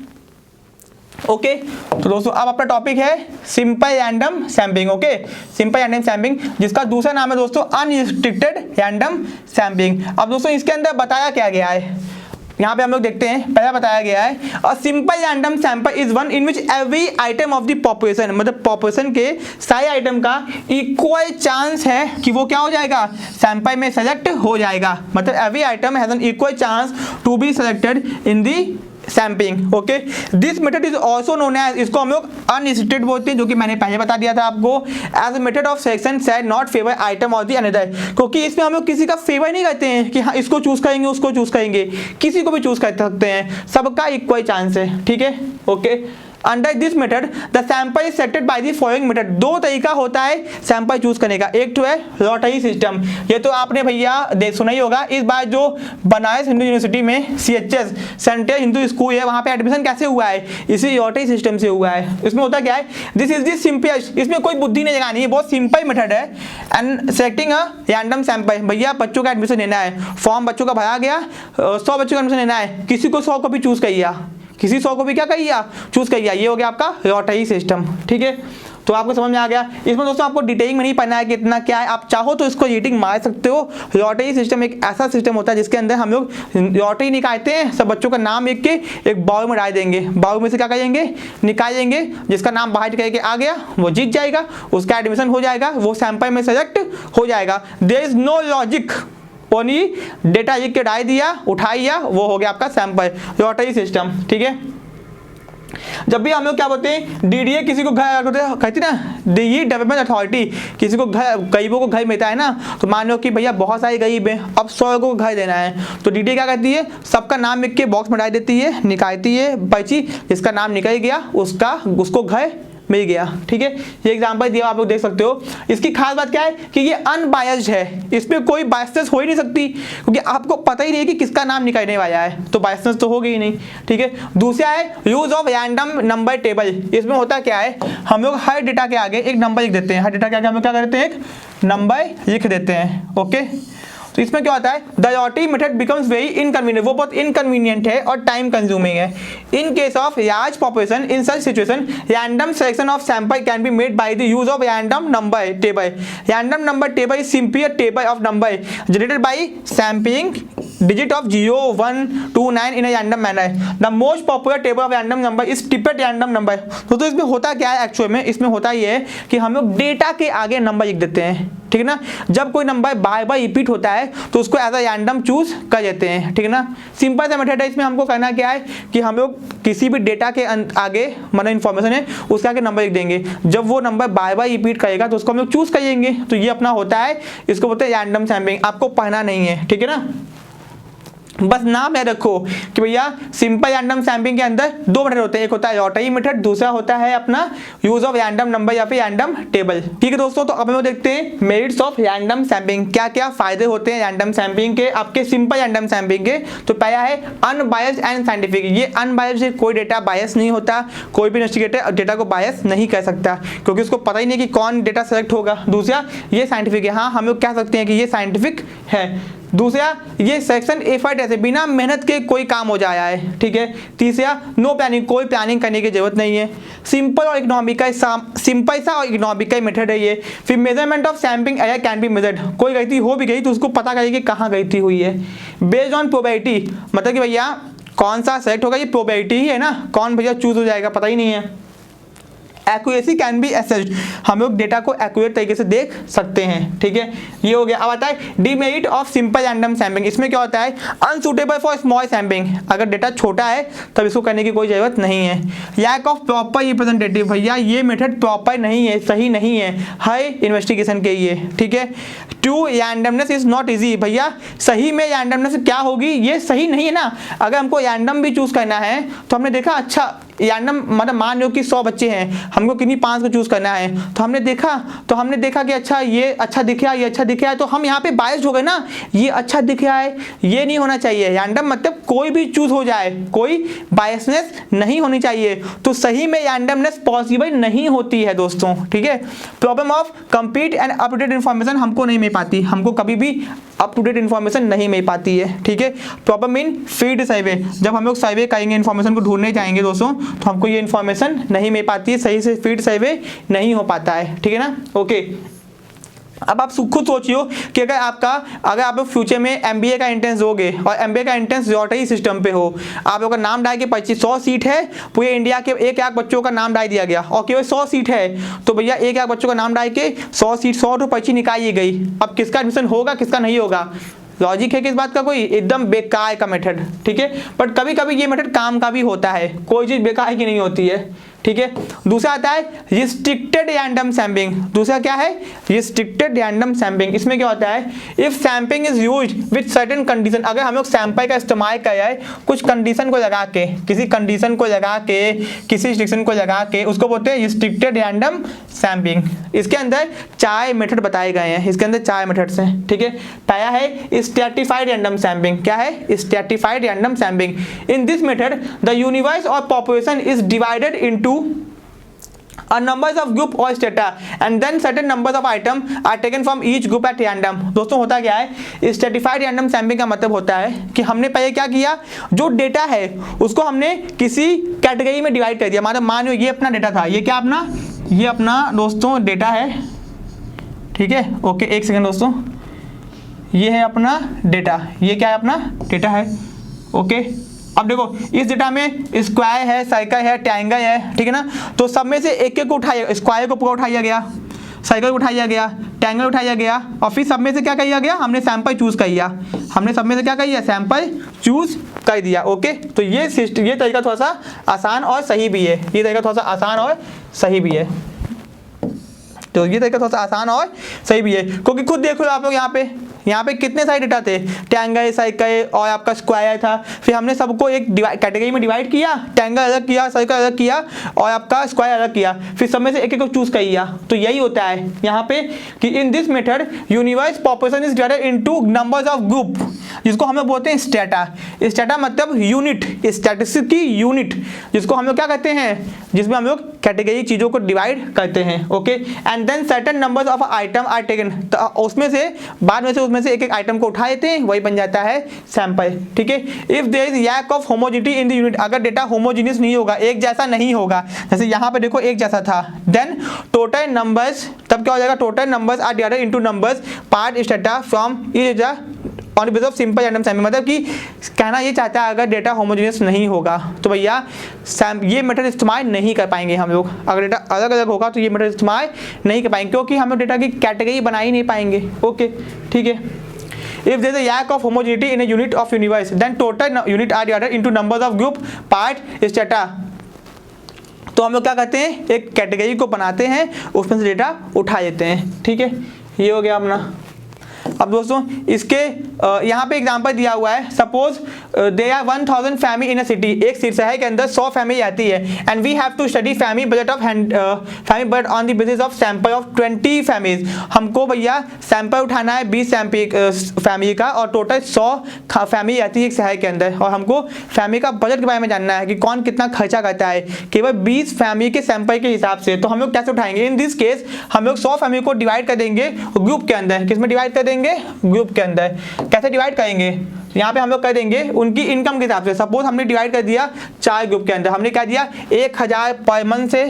ओके, तो दोस्तों अब अपना टॉपिक है simple random sampling. Okay, simple random sampling जिसका दूसरा नाम है दोस्तों अनरिस्ट्रिक्टेड रैंडम सैम्पलिंग। अब दोस्तों इसके अंदर बताया क्या गया है, यहाँ पे हम लोग देखते हैं। पहला बताया गया है a simple random sample is one in which every item of the population, मतलब पॉपुलेशन के सारे आइटम का इक्वल चांस है कि वो क्या हो जाएगा, सैंपल में सेलेक्ट हो जाएगा। मतलब every item has an equal chance to be selected in the sampling. Okay, this method is also known as, इसको हम लोग अनरिस्ट्रिक्टेड बोलते हैं, जो कि मैंने पहले बता दिया था आपको। As a method of selection said not favour item और द अनदर, क्योंकि इसमें हम लोग किसी का फेवर नहीं करते हैं कि हाँ इसको चूज करेंगे उसको चूज करेंगे, किसी को भी चूज कर सकते हैं, सबका इक्वल चांस है। ठीक है, okay, under this method the sample is selected by the following method. 2 तरीका होता है सैंपल चूज करने का, एक तो है लॉटरी सिस्टम, ये तो आपने भैया देख सुना ही होगा। इस बार जो बनारस हिंदू यूनिवर्सिटी में CHS सेंट्रल हिंदू स्कूल है, वहां पे एडमिशन कैसे हुआ है, इसी लॉटरी सिस्टम से हुआ है। इसमें होता क्या है, दिस इज द सिंपलेस्ट, इसमें कोई बुद्धि नहीं लगानी है, बहुत सिंपल मेथड है। And selecting a random sample, भैया बच्चों का एडमिशन लेना है, फॉर्म बच्चों का भरा गया, 100 बच्चों का एडमिशन लेना है, किसी को 100 को भी चूज करिए, किसी 100 को भी क्या करिए चूज करिए, ये हो गया आपका लॉटरी सिस्टम। ठीक है, तो आपको समझ में आ गया। इसमें दोस्तों आपको डिटेलिंग में नहीं पढ़ना है कि इतना क्या है, आप चाहो तो इसको रेटिंग मार सकते हो। लॉटरी सिस्टम एक ऐसा सिस्टम होता है जिसके अंदर हम लोग लॉटरी निकालते हैं, सब बच्चों का नाम लिख के एक बाउल में डाल देंगे, बाउल में से क्या करेंगे निकालेंगे, जिसका नाम बाहर करके आ गया वो जीत जाएगा, उसका एडमिशन हो जाएगा, वो सैंपल में सेलेक्ट हो जाएगा। There is no logic, only data लिख के डाल दिया, उठाइया, वो हो गया आपका सैंपल, लॉटरी सिस्टम। ठीक है, जब भी हम लोग क्या बोलते हैं DDA, किसी को घर कहती ना दी डेवलपमेंट अथॉरिटी, किसी को घर, गरीबों को घर मिलता है ना, तो मान लो कि भैया बहुत सारे गरीब हैं, अब 100 लोगों को घर देना है, तो DDA क्या करती है, सबका नाम लिख के बॉक्स में डाल देती है, निकालती है पर्ची, जिसका नाम निकल गया उसको घर मिल गया। ठीक है, ये एग्जांपल दिया आप लोग देख सकते हो। इसकी खास बात क्या है कि ये अनबायस्ड है, इसमें कोई बायसनेस हो ही नहीं सकती, क्योंकि आपको पता ही नहीं है कि किसका नाम निकलने वाला है, तो बायसनेस तो होगी ही नहीं। ठीक है, दूसरा है use of random number table. इसमें होता क्या है, हम लोग हर डेटा के आगे एक नंबर लिख देते हैं, हर डेटा के आगे हम लोग क्या करते हैं, एक नंबर लिख देते हैं। ओके, तो इसमें क्या होता है, the lottery method becomes very inconvenient, वो बहुत इनकन्वीनियंट है और टाइम कंज्यूमिंग है। इन case of large population, in such situation random selection of sample can be made by the use of random number table. Random number table is simply a table of number generated by sampling digit of 0, 1, 2, 9 in a random manner. The most popular table of random number is tipped random number. तो इसमें होता क्या है actual में, इसमें होता ये है कि हम लोग डेटा के आगे नंबर लिख देते हैं, ठीक है ना। जब कोई नंबर बार बार रिपीट होता है तो उसको एज अ रैंडम चूज कर देते हैं, ठीक है ना। सिंपल सा मेथड है, इसमें हमको करना क्या है कि हम लोग किसी भी डेटा के आगे मतलब इन्फॉर्मेशन है उसके आगे नंबर लिख देंगे, जब वो नंबर बार बार रिपीट करेगा तो उसको हम लोग चूज करेंगे, तो ये अपना होता है, इसको बोलते हैं रैंडम सैम्पलिंग। आपको पढ़ना नहीं है, ठीक है ना, बस नाम याद रखो कि भैया सिंपल रैंडम सैम्पलिंग के अंदर दो मेथड होते हैं, एक होता है लॉटरी मेथड, दूसरा होता है अपना यूज ऑफ रैंडम नंबर या फिर रैंडम टेबल। ठीक है दोस्तों, तो अब हम देखते हैं मेरिट्स ऑफ रैंडम सैम्पलिंग, क्या क्या फायदे होते हैं रैंडम सैम्पलिंग के आपके सिंपल रैंडम सैम्पलिंग के। तो पहला है अनबायस्ड एंड साइंटिफिक, ये अनबायस्ड है, कोई डेटा बायस नहीं होता, कोई भी इन्वेस्टिगेटर डेटा को बायस नहीं कर सकता क्योंकि उसको पता ही नहीं कि कौन डेटा सेलेक्ट होगा। दूसरा ये साइंटिफिक है, हाँ हम लोग कह सकते हैं कि ये साइंटिफिक है। दूसरा ये सेक्शन एफर्ट ऐसे बिना मेहनत के कोई काम हो जाया है, ठीक है। तीसरा नो प्लानिंग, कोई प्लानिंग करने की जरूरत नहीं है। सिंपल और इकोनॉमिकल, सिंपल सा और इकोनॉमिकल मेथड है ये। फिर measurement of sampling error can be measured, कोई गलती हो भी गई तो उसको पता करें कि कहाँ गलती हुई है। बेस्ड ऑन प्रोबेबिलिटी, मतलब कि भैया कौन सा सेलेक्ट होगा ये प्रोबेबिलिटी ही है ना, कौन भैया चूज हो जाएगा पता ही नहीं है। एक्यूरेसी कैन बी असेस्ड, हम लोग डेटा को एक्यूरेट तरीके से देख सकते हैं, ठीक है, ये हो गया। अब आता है demerit of simple random sampling, इसमें क्या होता है अनसुटेबल फॉर स्मॉल सैम्पलिंग, अगर डेटा छोटा है तब इसको करने की कोई जरूरत नहीं है। लैक ऑफ प्रॉपर रिप्रेजेंटेटिव, भैया ये मेथड प्रॉपर नहीं है, सही नहीं है हाई इन्वेस्टिगेशन के लिए, ठीक है। To randomness is not easy, भैया सही में रैंडमनेस क्या होगी ये सही नहीं है ना। अगर हमको रैंडम भी चूज करना है तो हमने देखा अच्छा रैंडम मतलब मान लो कि 100 बच्चे हैं, हमको किन्हीं 5 को चूज करना है, तो हमने देखा कि अच्छा ये अच्छा दिख रहा है, ये अच्छा दिख रहा है, तो हम यहाँ पे बायस्ड हो गए ना, ये अच्छा दिख रहा है, ये नहीं होना चाहिए। रैंडम मतलब कोई भी चूज हो जाए, कोई बायसनेस नहीं होनी चाहिए, तो सही में रैंडमनेस पॉसिबल नहीं होती है दोस्तों, ठीक है। Problem of complete and up to date information हमको नहीं मिल पाती, हमको कभी भी अप टू डेट इन्फॉर्मेशन नहीं मिल पाती है, ठीक है। प्रॉब्लम इन फील्ड सर्वे, जब हम लोग सर्वे करेंगे इन्फॉर्मेशन को ढूंढने जाएंगे दोस्तों तो हमको ये इन्फॉर्मेशन नहीं मिल पाती है, सही से फील्ड सर्वे नहीं हो पाता है, ठीक है ना। ओके, अब आप खुद सोचियो कि अगर आप लोग फ्यूचर में एमबीए का एंट्रेंस दोगे और एमबीए का एंट्रेंस लॉटरी सिस्टम पे हो, आप लोग का नाम डाल के 100 सीट है, पूरे इंडिया के 1 लाख बच्चों का नाम डाल दिया गया और केवल 100 सीट है, तो भैया 1 लाख बच्चों का नाम डाल के 100 सीट 100 पर्ची निकाली गई, अब किसका एडमिशन होगा किसका नहीं होगा। लॉजिक है किस बात का, कोई एकदम बेकार का मेथड, ठीक है। बट कभी कभी ये मेथड काम का भी होता है, कोई चीज बेकार की नहीं होती है, ठीक है। दूसरा आता है रिस्ट्रिक्टेड रैंडम सैम्पलिंग, दूसरा क्या है रिस्ट्रिक्टेड रैंडम सैम्पलिंग। इसमें क्या होता है if sampling is used with certain condition, अगर हम लोग सैंपल का इस्तेमाल कर रहे हैं कुछ कंडीशन को लगा के, किसी कंडीशन को लगा के, किसी रिस्ट्रिक्शन को लगा के, उसको बोलते हैं रिस्ट्रिक्टेड रैंडम सैम्पलिंग। इसके अंदर 4 मेथड बताए गए हैं, इसके अंदर 4 मेथड्स हैं, ठीक है। पहला है स्ट्रैटिफाइड रैंडम सैम्पलिंग, क्या है stratified random sampling. In this method the universe और population is divided into a numbers of group or strata and then certain numbers of item are taken from each group at random। दोस्तों होता क्या है stratified random sampling का मतलब होता है कि हमने पहले क्या किया, जो डेटा है उसको हमने किसी कैटेगरी में डिवाइड कर दिया। मतलब मान लो ये अपना डेटा था, ये क्या अपना, ये अपना दोस्तों डेटा है, ठीक है। ओके एक सेकेंड दोस्तों, ये है अपना डेटा, ये क्या है अपना डेटा है, ओके। अब देखो इस डेटा में स्क्वायर है, सर्कल है, ट्रायंगल है, ठीक है ना। तो सब में से एक एक को उठाया, स्क्वायर को पूरा उठाया गया, सर्कल को उठाया गया, ट्रायंगल उठाया गया और फिर सब में से क्या किया गया, हमने सैंपल चूज कर लिया, हमने सब में से क्या किया सैंपल चूज कर दिया, ओके। तो ये तरीका थोड़ा सा आसान और सही भी है, ये तरीका थोड़ा सा आसान और सही भी है, तो ये तरीका थोड़ा सा आसान और सही भी है क्योंकि खुद देखो आप लोग यहाँ पे कितने सारे डेटा थे, ट्रायंगल, सर्कल और आपका स्क्वायर था, फिर हमने सबको एक कैटेगरी में डिवाइड किया, ट्रायंगल अलग किया, सर्कल अलग किया और आपका स्क्वायर अलग किया, फिर सब में से एक एक को चूज कर लिया। तो यही होता है यहाँ पे कि इन this method universe population is divided into numbers of group, जिसको हम लोग बोलते हैं स्टेटा। स्टेटा मतलब यूनिट, स्टैटिस्टिक्स की यूनिट, जिसको हम लोग क्या कहते हैं, जिसमें हम लोग कैटेगरी चीजों को डिवाइड करते हैं, okay. And then certain numbers of item are taken, तो उसमें से बाद में से उसमें से एक एक आइटम को उठा लेते हैं, वही बन जाता है सैंपल, ठीक है। If there is lack of homogeneity in the unit, अगर डेटा होमोजेनियस नहीं होगा, एक जैसा नहीं होगा, जैसे यहाँ पे देखो एक जैसा था, देन टोटल नंबर्स, तब क्या हो जाएगा total numbers are divided into numbers part strata from each on the basis of simple random sampling, मतलब कि कहना ये चाहता है अगर डेटा होमोजेनियस नहीं होगा तो भैया ये मेथड इस्तेमाल नहीं कर पाएंगे हम लोग। अगर डेटा अलग अलग होगा तो ये मेथड इस्तेमाल नहीं कर पाएंगे, क्योंकि हम लोग डेटा की कैटेगरी बना ही नहीं पाएंगे। ओके ठीक है। If there is a lack of homogeneity in a unit of universe, then total unit are divided into numbers of group part strata। तो हम लोग क्या करते हैं, एक कैटेगरी को बनाते हैं, उसमें से डेटा उठा लेते हैं। ठीक है, ये हो गया अपना। अब दोस्तों इसके यहाँ पे एग्जांपल दिया हुआ है, suppose there are 1000 family in a city, एक शहर के अंदर 100 फैमिली आती है, and we have to study family budget of family budget on the basis of sample of 20 families. हमको भैया सैंपल उठाना है 20 फैमिली का, और टोटल 100 फैमिली आती है एक शहर के अंदर, और हमको फैमिली का बजट के बारे में जानना है कि कौन कितना खर्चा करता है केवल 20 फैमिली के सैंपल के हिसाब से। तो हम लोग कैसे उठाएंगे, इन दिस केस हम लोग 100 फैमिली को डिवाइड कर देंगे ग्रुप के अंदर। किसमें डिवाइड कर देंगे, ग्रुप के अंदर। कैसे डिवाइड करेंगे, यहाँ पे हम लोग कर देंगे उनकी इनकम के हिसाब से। सपोज हमने डिवाइड कर दिया 4 ग्रुप के अंदर, हमने क्या दिया 1000 पर मंथ से,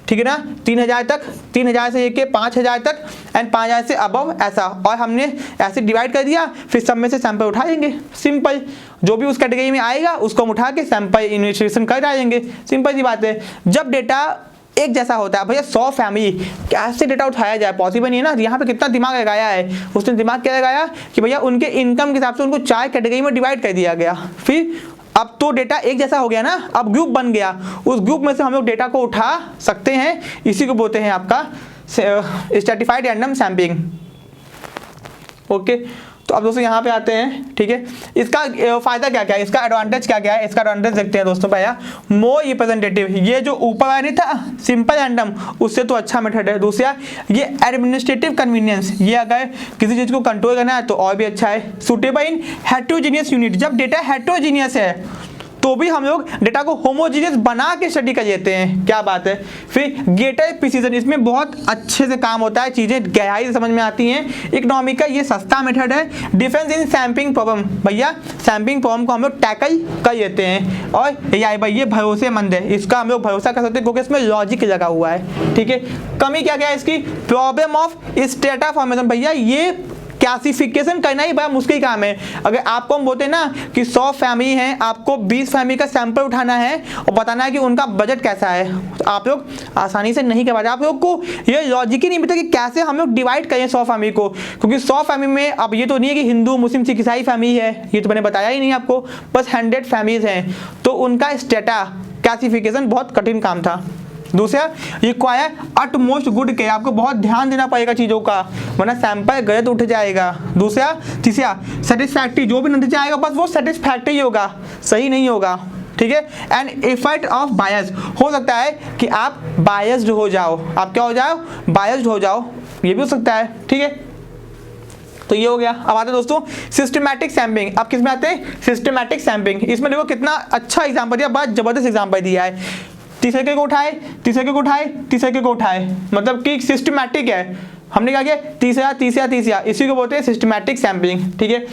ठीक है ना, 3000 तक, 3000 से लेके 5000 तक, एंड 5000 से अबव ऐसा, और हमने ऐसे डिवाइड कर दिया। फिर सब में से सैंपल उठाएंगे, सिंपल। जो भी उस कैटेगरी में आएगा उसको हम उठा के सैंपल इन्वेस्टिगेशन कर डालेंगे, सिंपल सी बात है। जब डेटा एक जैसा होता है भैया, 100 फैमिली कैसे डेटा उठाया जाए, पॉसिबल नहीं है ना। यहाँ पे कितना दिमाग लगाया है उसने, दिमाग क्या लगाया कि भैया उनके इनकम के हिसाब से उनको 4 कैटेगरी में डिवाइड कर दिया गया। फिर अब तो डेटा एक जैसा हो गया ना, अब ग्रुप बन गया, उस ग्रुप में से हम लोग डेटा को उठा सकते हैं। इसी को बोलते हैं आपका स्ट्रैटिफाइड रैंडम सैंपलिंग। ओके, तो अब दोस्तों यहाँ पे आते हैं। ठीक है, इसका फायदा क्या क्या है, इसका एडवांटेज क्या क्या है। इसका एडवांटेज देखते हैं दोस्तों भैया, मोर रिप्रेजेंटेटिव, ये जो ऊपर वाला नहीं था सिंपल रैंडम, उससे तो अच्छा मेथड है। दूसरा ये एडमिनिस्ट्रेटिव कन्वीनियंस, ये अगर किसी चीज़ को कंट्रोल करना है तो और भी अच्छा है। सुटेबल इन हेट्रोजीनियस यूनिट, जब डेटा हेट्रोजीनियस है तो भी हम लोग डेटा को होमोजीनियस बना के स्टडी कर लेते हैं, क्या बात है। फिर ग्रेटर प्रिसीजन, इसमें बहुत अच्छे से काम होता है, चीज़ें गहराई से समझ में आती हैं। इकोनॉमिकल, ये सस्ता मेथड है। डिफरेंस इन सैम्पलिंग प्रॉब्लम, भैया सैम्पलिंग प्रॉब्लम को हम लोग टैकल कर लेते हैं। और ये भरोसेमंद है, इसका हम लोग भरोसा कर सकते हैं क्योंकि इसमें लॉजिक लगा हुआ है। ठीक है, कमी क्या क्या है इसकी, प्रॉब्लम ऑफ स्टेटा फॉर्मेशन, भैया ये क्लासिफिकेशन करना ही बड़ा मुश्किल काम है। अगर आपको हम बोलते हैं ना कि 100 फैमिली हैं, आपको 20 फैमिली का सैंपल उठाना है और बताना है कि उनका बजट कैसा है, तो आप लोग आसानी से नहीं कर पाते। आप लोग को ये लॉजिक ही नहीं पता कि कैसे हम लोग डिवाइड करें 100 फैमिली को, क्योंकि 100 फैमिली में अब ये तो नहीं है कि हिंदू मुस्लिम सिख ईसाई फैमिली है, ये तो मैंने बताया ही नहीं आपको, बस 100 फैमिलीज हैं, तो उनका स्टेटा क्लासिफिकेशन बहुत कठिन काम था। दूसरा रिक्वायर अटमोस्ट गुड केयर, आपको बहुत ध्यान देना पड़ेगा चीज़ों का, वरना सैंपल गलत उठ जाएगा। दूसरा तीसरा सेटिस्फैक्ट्री, जो भी नतीजा आएगा बस वो सेटिस्फैक्ट्री होगा, सही नहीं होगा। ठीक है, एंड इफेक्ट ऑफ बायस, हो सकता है कि आप बायस्ड हो जाओ, आप क्या हो जाओ, बायस्ड हो जाओ, ये भी हो सकता है। ठीक है, तो ये हो गया। अब आते हैं दोस्तों सिस्टमैटिक सैम्पलिंग। अब किस में आते हैं, सिस्टमैटिक सैम्पलिंग। इसमें देखो कितना अच्छा एग्जाम्पल दिया, बहुत जबरदस्त एग्जाम्पल दिया है। तीसरे को उठाए, तीसरे को उठाए, तीसरे को उठाए, मतलब कि सिस्टमैटिक है। हमने क्या किया, तीसरा तीसरा तीसरा, इसी को बोलते हैं सिस्टमैटिक सैम्पलिंग। ठीक है,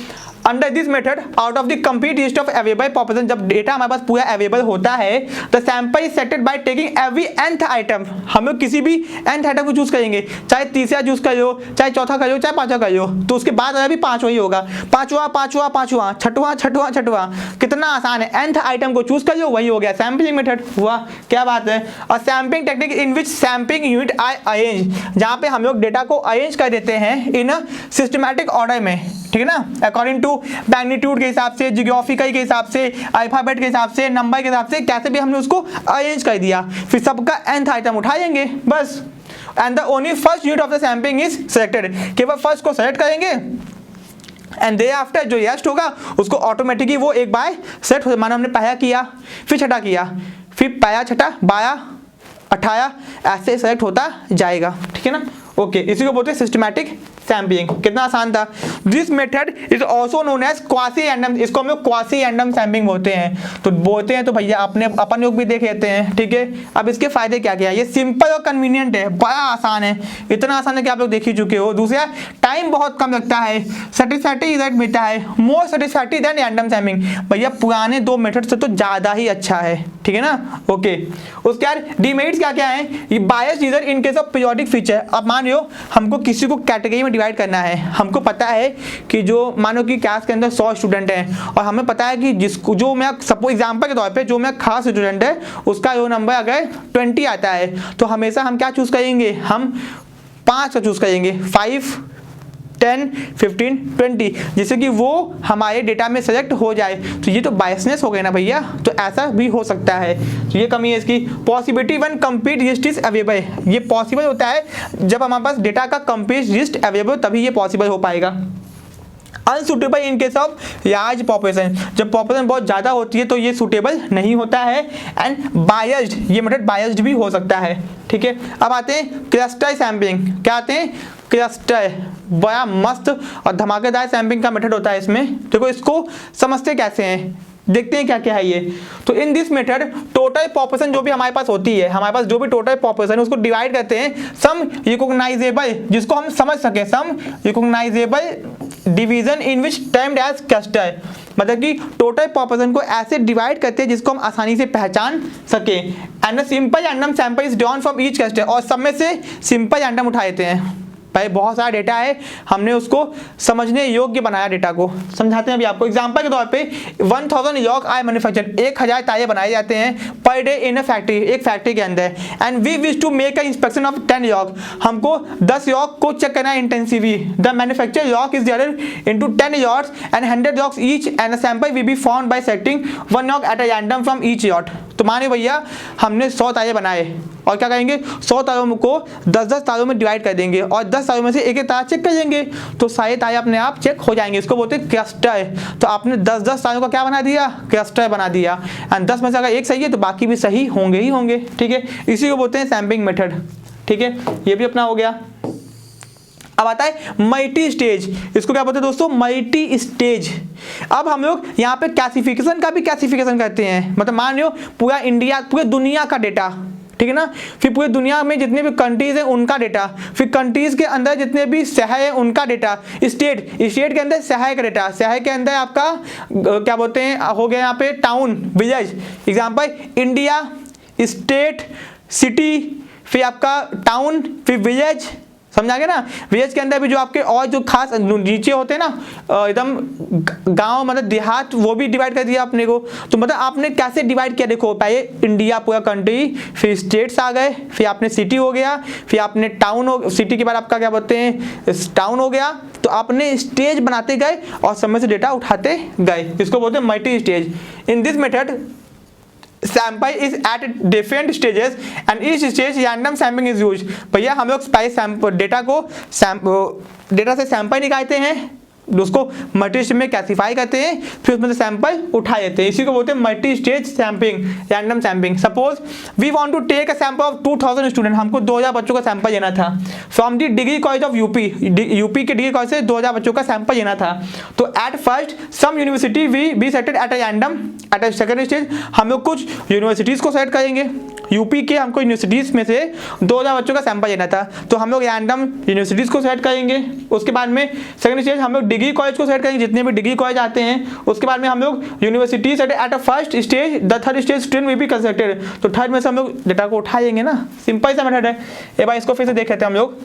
under this method out of the complete list of available population, जब डेटा हमारे पास पूरा अवेलेबल होता है the sample is selected by taking every nth item, हम लोग किसी भी nth आइटम को चूज करेंगे, चाहे तीसरा चूज कर लो, चाहे चौथा कर लो, चाहे पांचवा कर लो, तो उसके बाद अभी पांचवा ही होगा, पांचवा पांचवा पांचवा, छठवां छठवां छठवां, कितना आसान है, nth आइटम को चूज कर लो, वही हो गया सैंपलिंग मेथड हुआ, क्या बात है। और sampling technique in which sampling unit are arrange, जहाँ पे हम लोग डेटा को अरेंज कर देते हैं इन सिस्टमैटिक ऑर्डर में, ठीक है ना, अकॉर्डिंग टू मैग्नीट्यूड के हिसाब से, जियोग्राफिकल के हिसाब से, अल्फाबेट के हिसाब से, नंबर के हिसाब से, कैसे भी हमने उसको अरेंज कर दिया, फिर सबका nth आइटम उठाएंगे बस। And the only first unit of the sampling is selected, केवल फर्स्ट को सेलेक्ट करेंगे एंड दे आफ्टर जो रेस्ट होगा उसको ऑटोमेटिकली वो एक बार सेट हो, माना हमने पहला किया, फिर छठा किया, फिर पहला छठा 12 18 ऐसे सेलेक्ट होता जाएगा, ठीक है ना। ओके, इसी को बोलते हैं सिस्टमैटिक सैम्पलिंग, कितना आसान था। This method is also known as quasi random, इसको हम लोग क्वासी रैंडम सैम्पलिंग बोलते हैं। तो बोलते हैं तो भैया अपन लोग भी देख लेते हैं, ठीक है। अब इसके फायदे क्या क्या है, ये सिंपल और कन्वीनियंट है, बड़ा आसान है, इतना आसान है कि आप लोग देख ही चुके हो। दूसरा टाइम बहुत कम लगता है, सेटिस्फैक्टरी रिजल्ट मिलता है, मोर सेटिस्फैक्टरी देन रैंडम सैम्पलिंग, भैया पुराने 2 मेथड से तो ज़्यादा ही अच्छा है, ठीक है ना। ओके, उसके बाद डिमेरिट्स क्या क्या है, ये bias reason in case of periodic feature. अब मान लो हमको किसी को कैटेगरी में डिवाइड करना है, हमको पता है कि जो मानो कि क्लास के अंदर 100 स्टूडेंट हैं और हमें पता है कि जिसको जो मैं सपोज एग्जांपल के तौर पे जो मैं खास स्टूडेंट है उसका रोल नंबर अगर 20 आता है तो हमेशा हम क्या चूज करेंगे, हम 5 का चूज करेंगे, 5 10 15 20, जिससे कि वो हमारे डेटा में सेलेक्ट हो जाए। तो ये तो बायसनेस हो गया ना भैया, तो ऐसा भी हो सकता है, तो ये कमी है इसकी। Possibility one complete list is available, ये पॉसिबल होता है जब हमारे पास डेटा का कंप्लीट लिस्ट अवेलेबल, तभी ये पॉसिबल हो पाएगा। Unsuitable in case of large population, जब पॉपुलेशन बहुत ज़्यादा होती है तो ये सुटेबल नहीं होता है। एंड बायस्ड, ये मेथड बायस्ड भी हो सकता है, ठीक है। अब आते हैं क्लस्टर सैम्पलिंग, क्या आते हैं क्लस्टर, बड़ा मस्त और धमाकेदार सैम्पलिंग का मेथड होता है इसमें। देखो इसको समझते कैसे हैं, देखते हैं क्या क्या है ये। तो इन दिस मेथड टोटल पॉपुलेशन जो भी हमारे पास होती है, हमारे पास जो भी टोटल पॉपुलेशन है उसको डिवाइड करते हैं सम रिकॉग्नाइजेबल, जिसको हम समझ सके, some recognizable division in which termed as cluster, मतलब कि टोटल पॉपुलेशन को ऐसे डिवाइड करते हैं जिसको हम आसानी से पहचान सके। And simple random sample is drawn from each cluster, और सब में से सिंपल रैंडम उठा लेते हैं। भाई बहुत सारा डेटा है, हमने उसको समझने योग्य बनाया, डेटा को समझाते हैं अभी आपको। एग्जांपल के तौर पे 1000 यॉर्क आई मैन्युफैक्चर, 1000 ताले बनाए जाते हैं per day in a factory, एक फैक्ट्री के अंदर। And we wish to make a inspection of 10 York, हमको 10 यॉर्क को चेक करना है intensively. The manufacture York is divided into 10 Yorks and 100 Yorks each and a sample will be found by selecting 1 York at a random from each York. तो माने भैया हमने 100 ताले बनाए और क्या करेंगे, 100 तालों को 10-10 तालों में डिवाइड कर देंगे और 10 तालों में से एक एक ताला चेक कर देंगे, तो सारे ताले अपने आप चेक हो जाएंगे। इसको बोलते हैं क्लस्टर। तो आपने 10-10 तालों का क्या बना दिया, क्लस्टर बना दिया। एंड 10 में से अगर एक सही है तो बाकी भी सही होंगे ही होंगे, ठीक है। इसी को बोलते हैं सैम्पलिंग मेथड, ठीक है। ये भी अपना हो गया। अब आता है मल्टी स्टेज, इसको क्या बोलते हैं दोस्तों, मल्टी स्टेज। अब हम लोग यहाँ पे क्लासिफिकेशन का भी क्लासिफिकेशन करते हैं, मतलब मान लो पूरा इंडिया, पूरे दुनिया का डेटा, ठीक है ना, फिर पूरी दुनिया में जितने भी कंट्रीज हैं उनका डेटा, फिर कंट्रीज के अंदर जितने भी शहर हैं उनका डेटा, स्टेट, स्टेट के अंदर शहर का डेटा, शहर के अंदर आपका क्या बोलते हैं, हो गया यहाँ पे town, village. Example India, state, city, फिर आपका टाउन, फिर विलेज, समझा गया ना। विलेज के अंदर भी जो आपके और जो खास नीचे होते हैं ना एकदम गांव, मतलब देहात, वो भी डिवाइड कर दिया अपने को। तो मतलब आपने कैसे डिवाइड किया, देखो पहले इंडिया पूरा कंट्री, फिर स्टेट्स आ गए, फिर आपने सिटी हो गया, फिर आपने टाउन हो, सिटी के बाद आपका क्या बोलते हैं टाउन हो गया। तो आपने स्टेज बनाते गए और समय से डेटा उठाते गए, इसको बोलते हैं multi stage. In this method sample is at different stages and each stage random sampling is used। भैया हम लोग पहले डेटा को डेटा से सैंपल निकालते हैं, उसको मल्टी स्टेज में क्लासिफाई करते हैं, फिर उसमें से सैंपल उठा लेते हैं, इसी को बोलते हैं multi stage sampling, random sampling. Suppose we want to take a sample of 2000 student, हमको 2000 बच्चों का सैंपल लेना था from the degree college of UP, UP के डिग्री कॉलेज से 2000 बच्चों का सैंपल लेना था। तो at first some university we be selected at a random, at a second stage हम लोग कुछ यूनिवर्सिटीज को सेलेक्ट करेंगे, यूपी के हमको यूनिवर्सिटीज में से 2000 बच्चों का सैंपल लेना था, तो हम लोग रैंडम यूनिवर्सिटीज को सेलेक्ट करेंगे। उसके बाद में सेकंड स्टेज हम लोग डिग्री कॉलेज को सेलेक्ट करेंगे, जितने भी डिग्री कॉलेज आते हैं। उसके बाद में हम लोग universities at a first stage, the third stage student will be considered, तो थर्ड में से हम लोग डेटा को उठाएंगे ना, सिंपल सा मेथड है। एक बार इसको फिर से देख लेते हैं हम लोग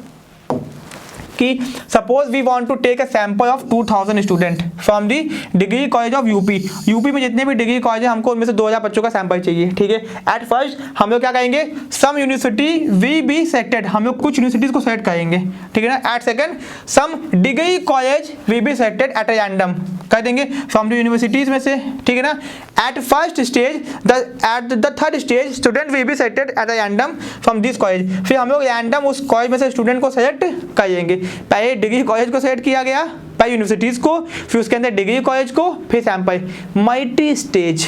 कि suppose we want to take a sample of 2000 student from the degree college of UP, UP में जितने भी डिग्री कॉलेज है हमको उनमें से 2000 बच्चों का सैंपल चाहिए, ठीक है। एट फर्स्ट हम लोग क्या करेंगे, सम यूनिवर्सिटी वी बी सेलेक्टेड, हम लोग कुछ यूनिवर्सिटीज को सेलेक्ट करेंगे, ठीक है ना। At second some degree college we be selected at a random, कर देंगे फ्रॉम द यूनिवर्सिटीज में से, ठीक है ना। At first stage at the third stage student we be selected at a random from this college, फिर हम लोग रैंडम उस कॉलेज में से स्टूडेंट को सेलेक्ट करेंगे। पहले डिग्री कॉलेज को सेलेक्ट किया गया, पहले यूनिवर्सिटीज को, फिर उसके अंदर डिग्री कॉलेज को, फिर सैंपल, मल्टी स्टेज,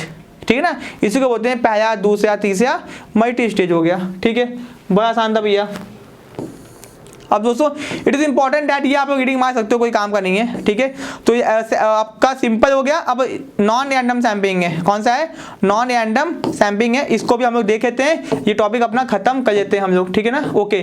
ठीक है ना। इसी को बोलते हैं पहला, दूसरा, तीसरा, मल्टी स्टेज हो गया, ठीक है। बड़ा आसान था भैया। अब दोस्तों इट इज इंपॉर्टेंट दैट ये आप लोग रीडिंग मार सकते हो, कोई काम का नहीं है, ठीक है। तो ये आपका सिंपल हो गया। अब नॉन रैंडम सैंपलिंग है, कौन सा है, नॉन रैंडम सैंपलिंग है, इसको भी हम लोग देख लेते हैं, ये टॉपिक अपना खत्म कर लेते हैं हम लोग, ठीक है ना, ओके।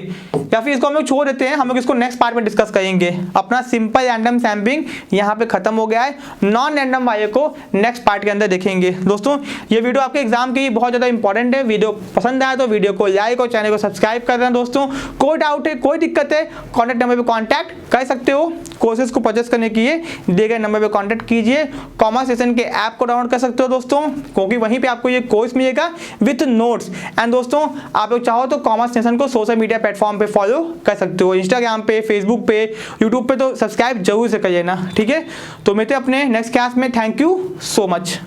या फिर इसको हम लोग छोड़ देते हैं, हम लोग इसको नेक्स्ट पार्ट में डिस्कस करेंगे। अपना सिंपल रैंडम सैंपलिंग यहाँ पे खत्म हो गया है, नॉन रैंडम वाले को नेक्स्ट पार्ट के अंदर देखेंगे। दोस्तों ये वीडियो आपके एग्जाम के लिए बहुत ज्यादा इंपॉर्टेंट है। वीडियो पसंद आया तो वीडियो को लाइक और चैनल को सब्सक्राइब कर देना। दोस्तों कोई डाउट है, कोई दिक्कत है, कॉन्टैक्ट नंबर पे कॉन्टैक्ट कर सकते हो। कोर्सेज को परचेस करने के लिए दिए गए नंबर पे कॉन्टैक्ट कीजिए। कॉमर्स सेशन के ऐप को डाउनलोड कर सकते हो दोस्तों, क्योंकि वहीं पे आपको ये कोर्स मिलेगा विद नोट्स। एंड दोस्तों आप लोग चाहो तो कॉमर्स सेशन को सोशल मीडिया प्लेटफॉर्म पे फॉलो कर सकते हो, इंस्टाग्राम पे, फेसबुक पे, यूट्यूब पे, तो सब्सक्राइब जरूर से करिए ना, ठीक है। तो मिलते हैं अपने नेक्स्ट क्लास में। Thank you so much.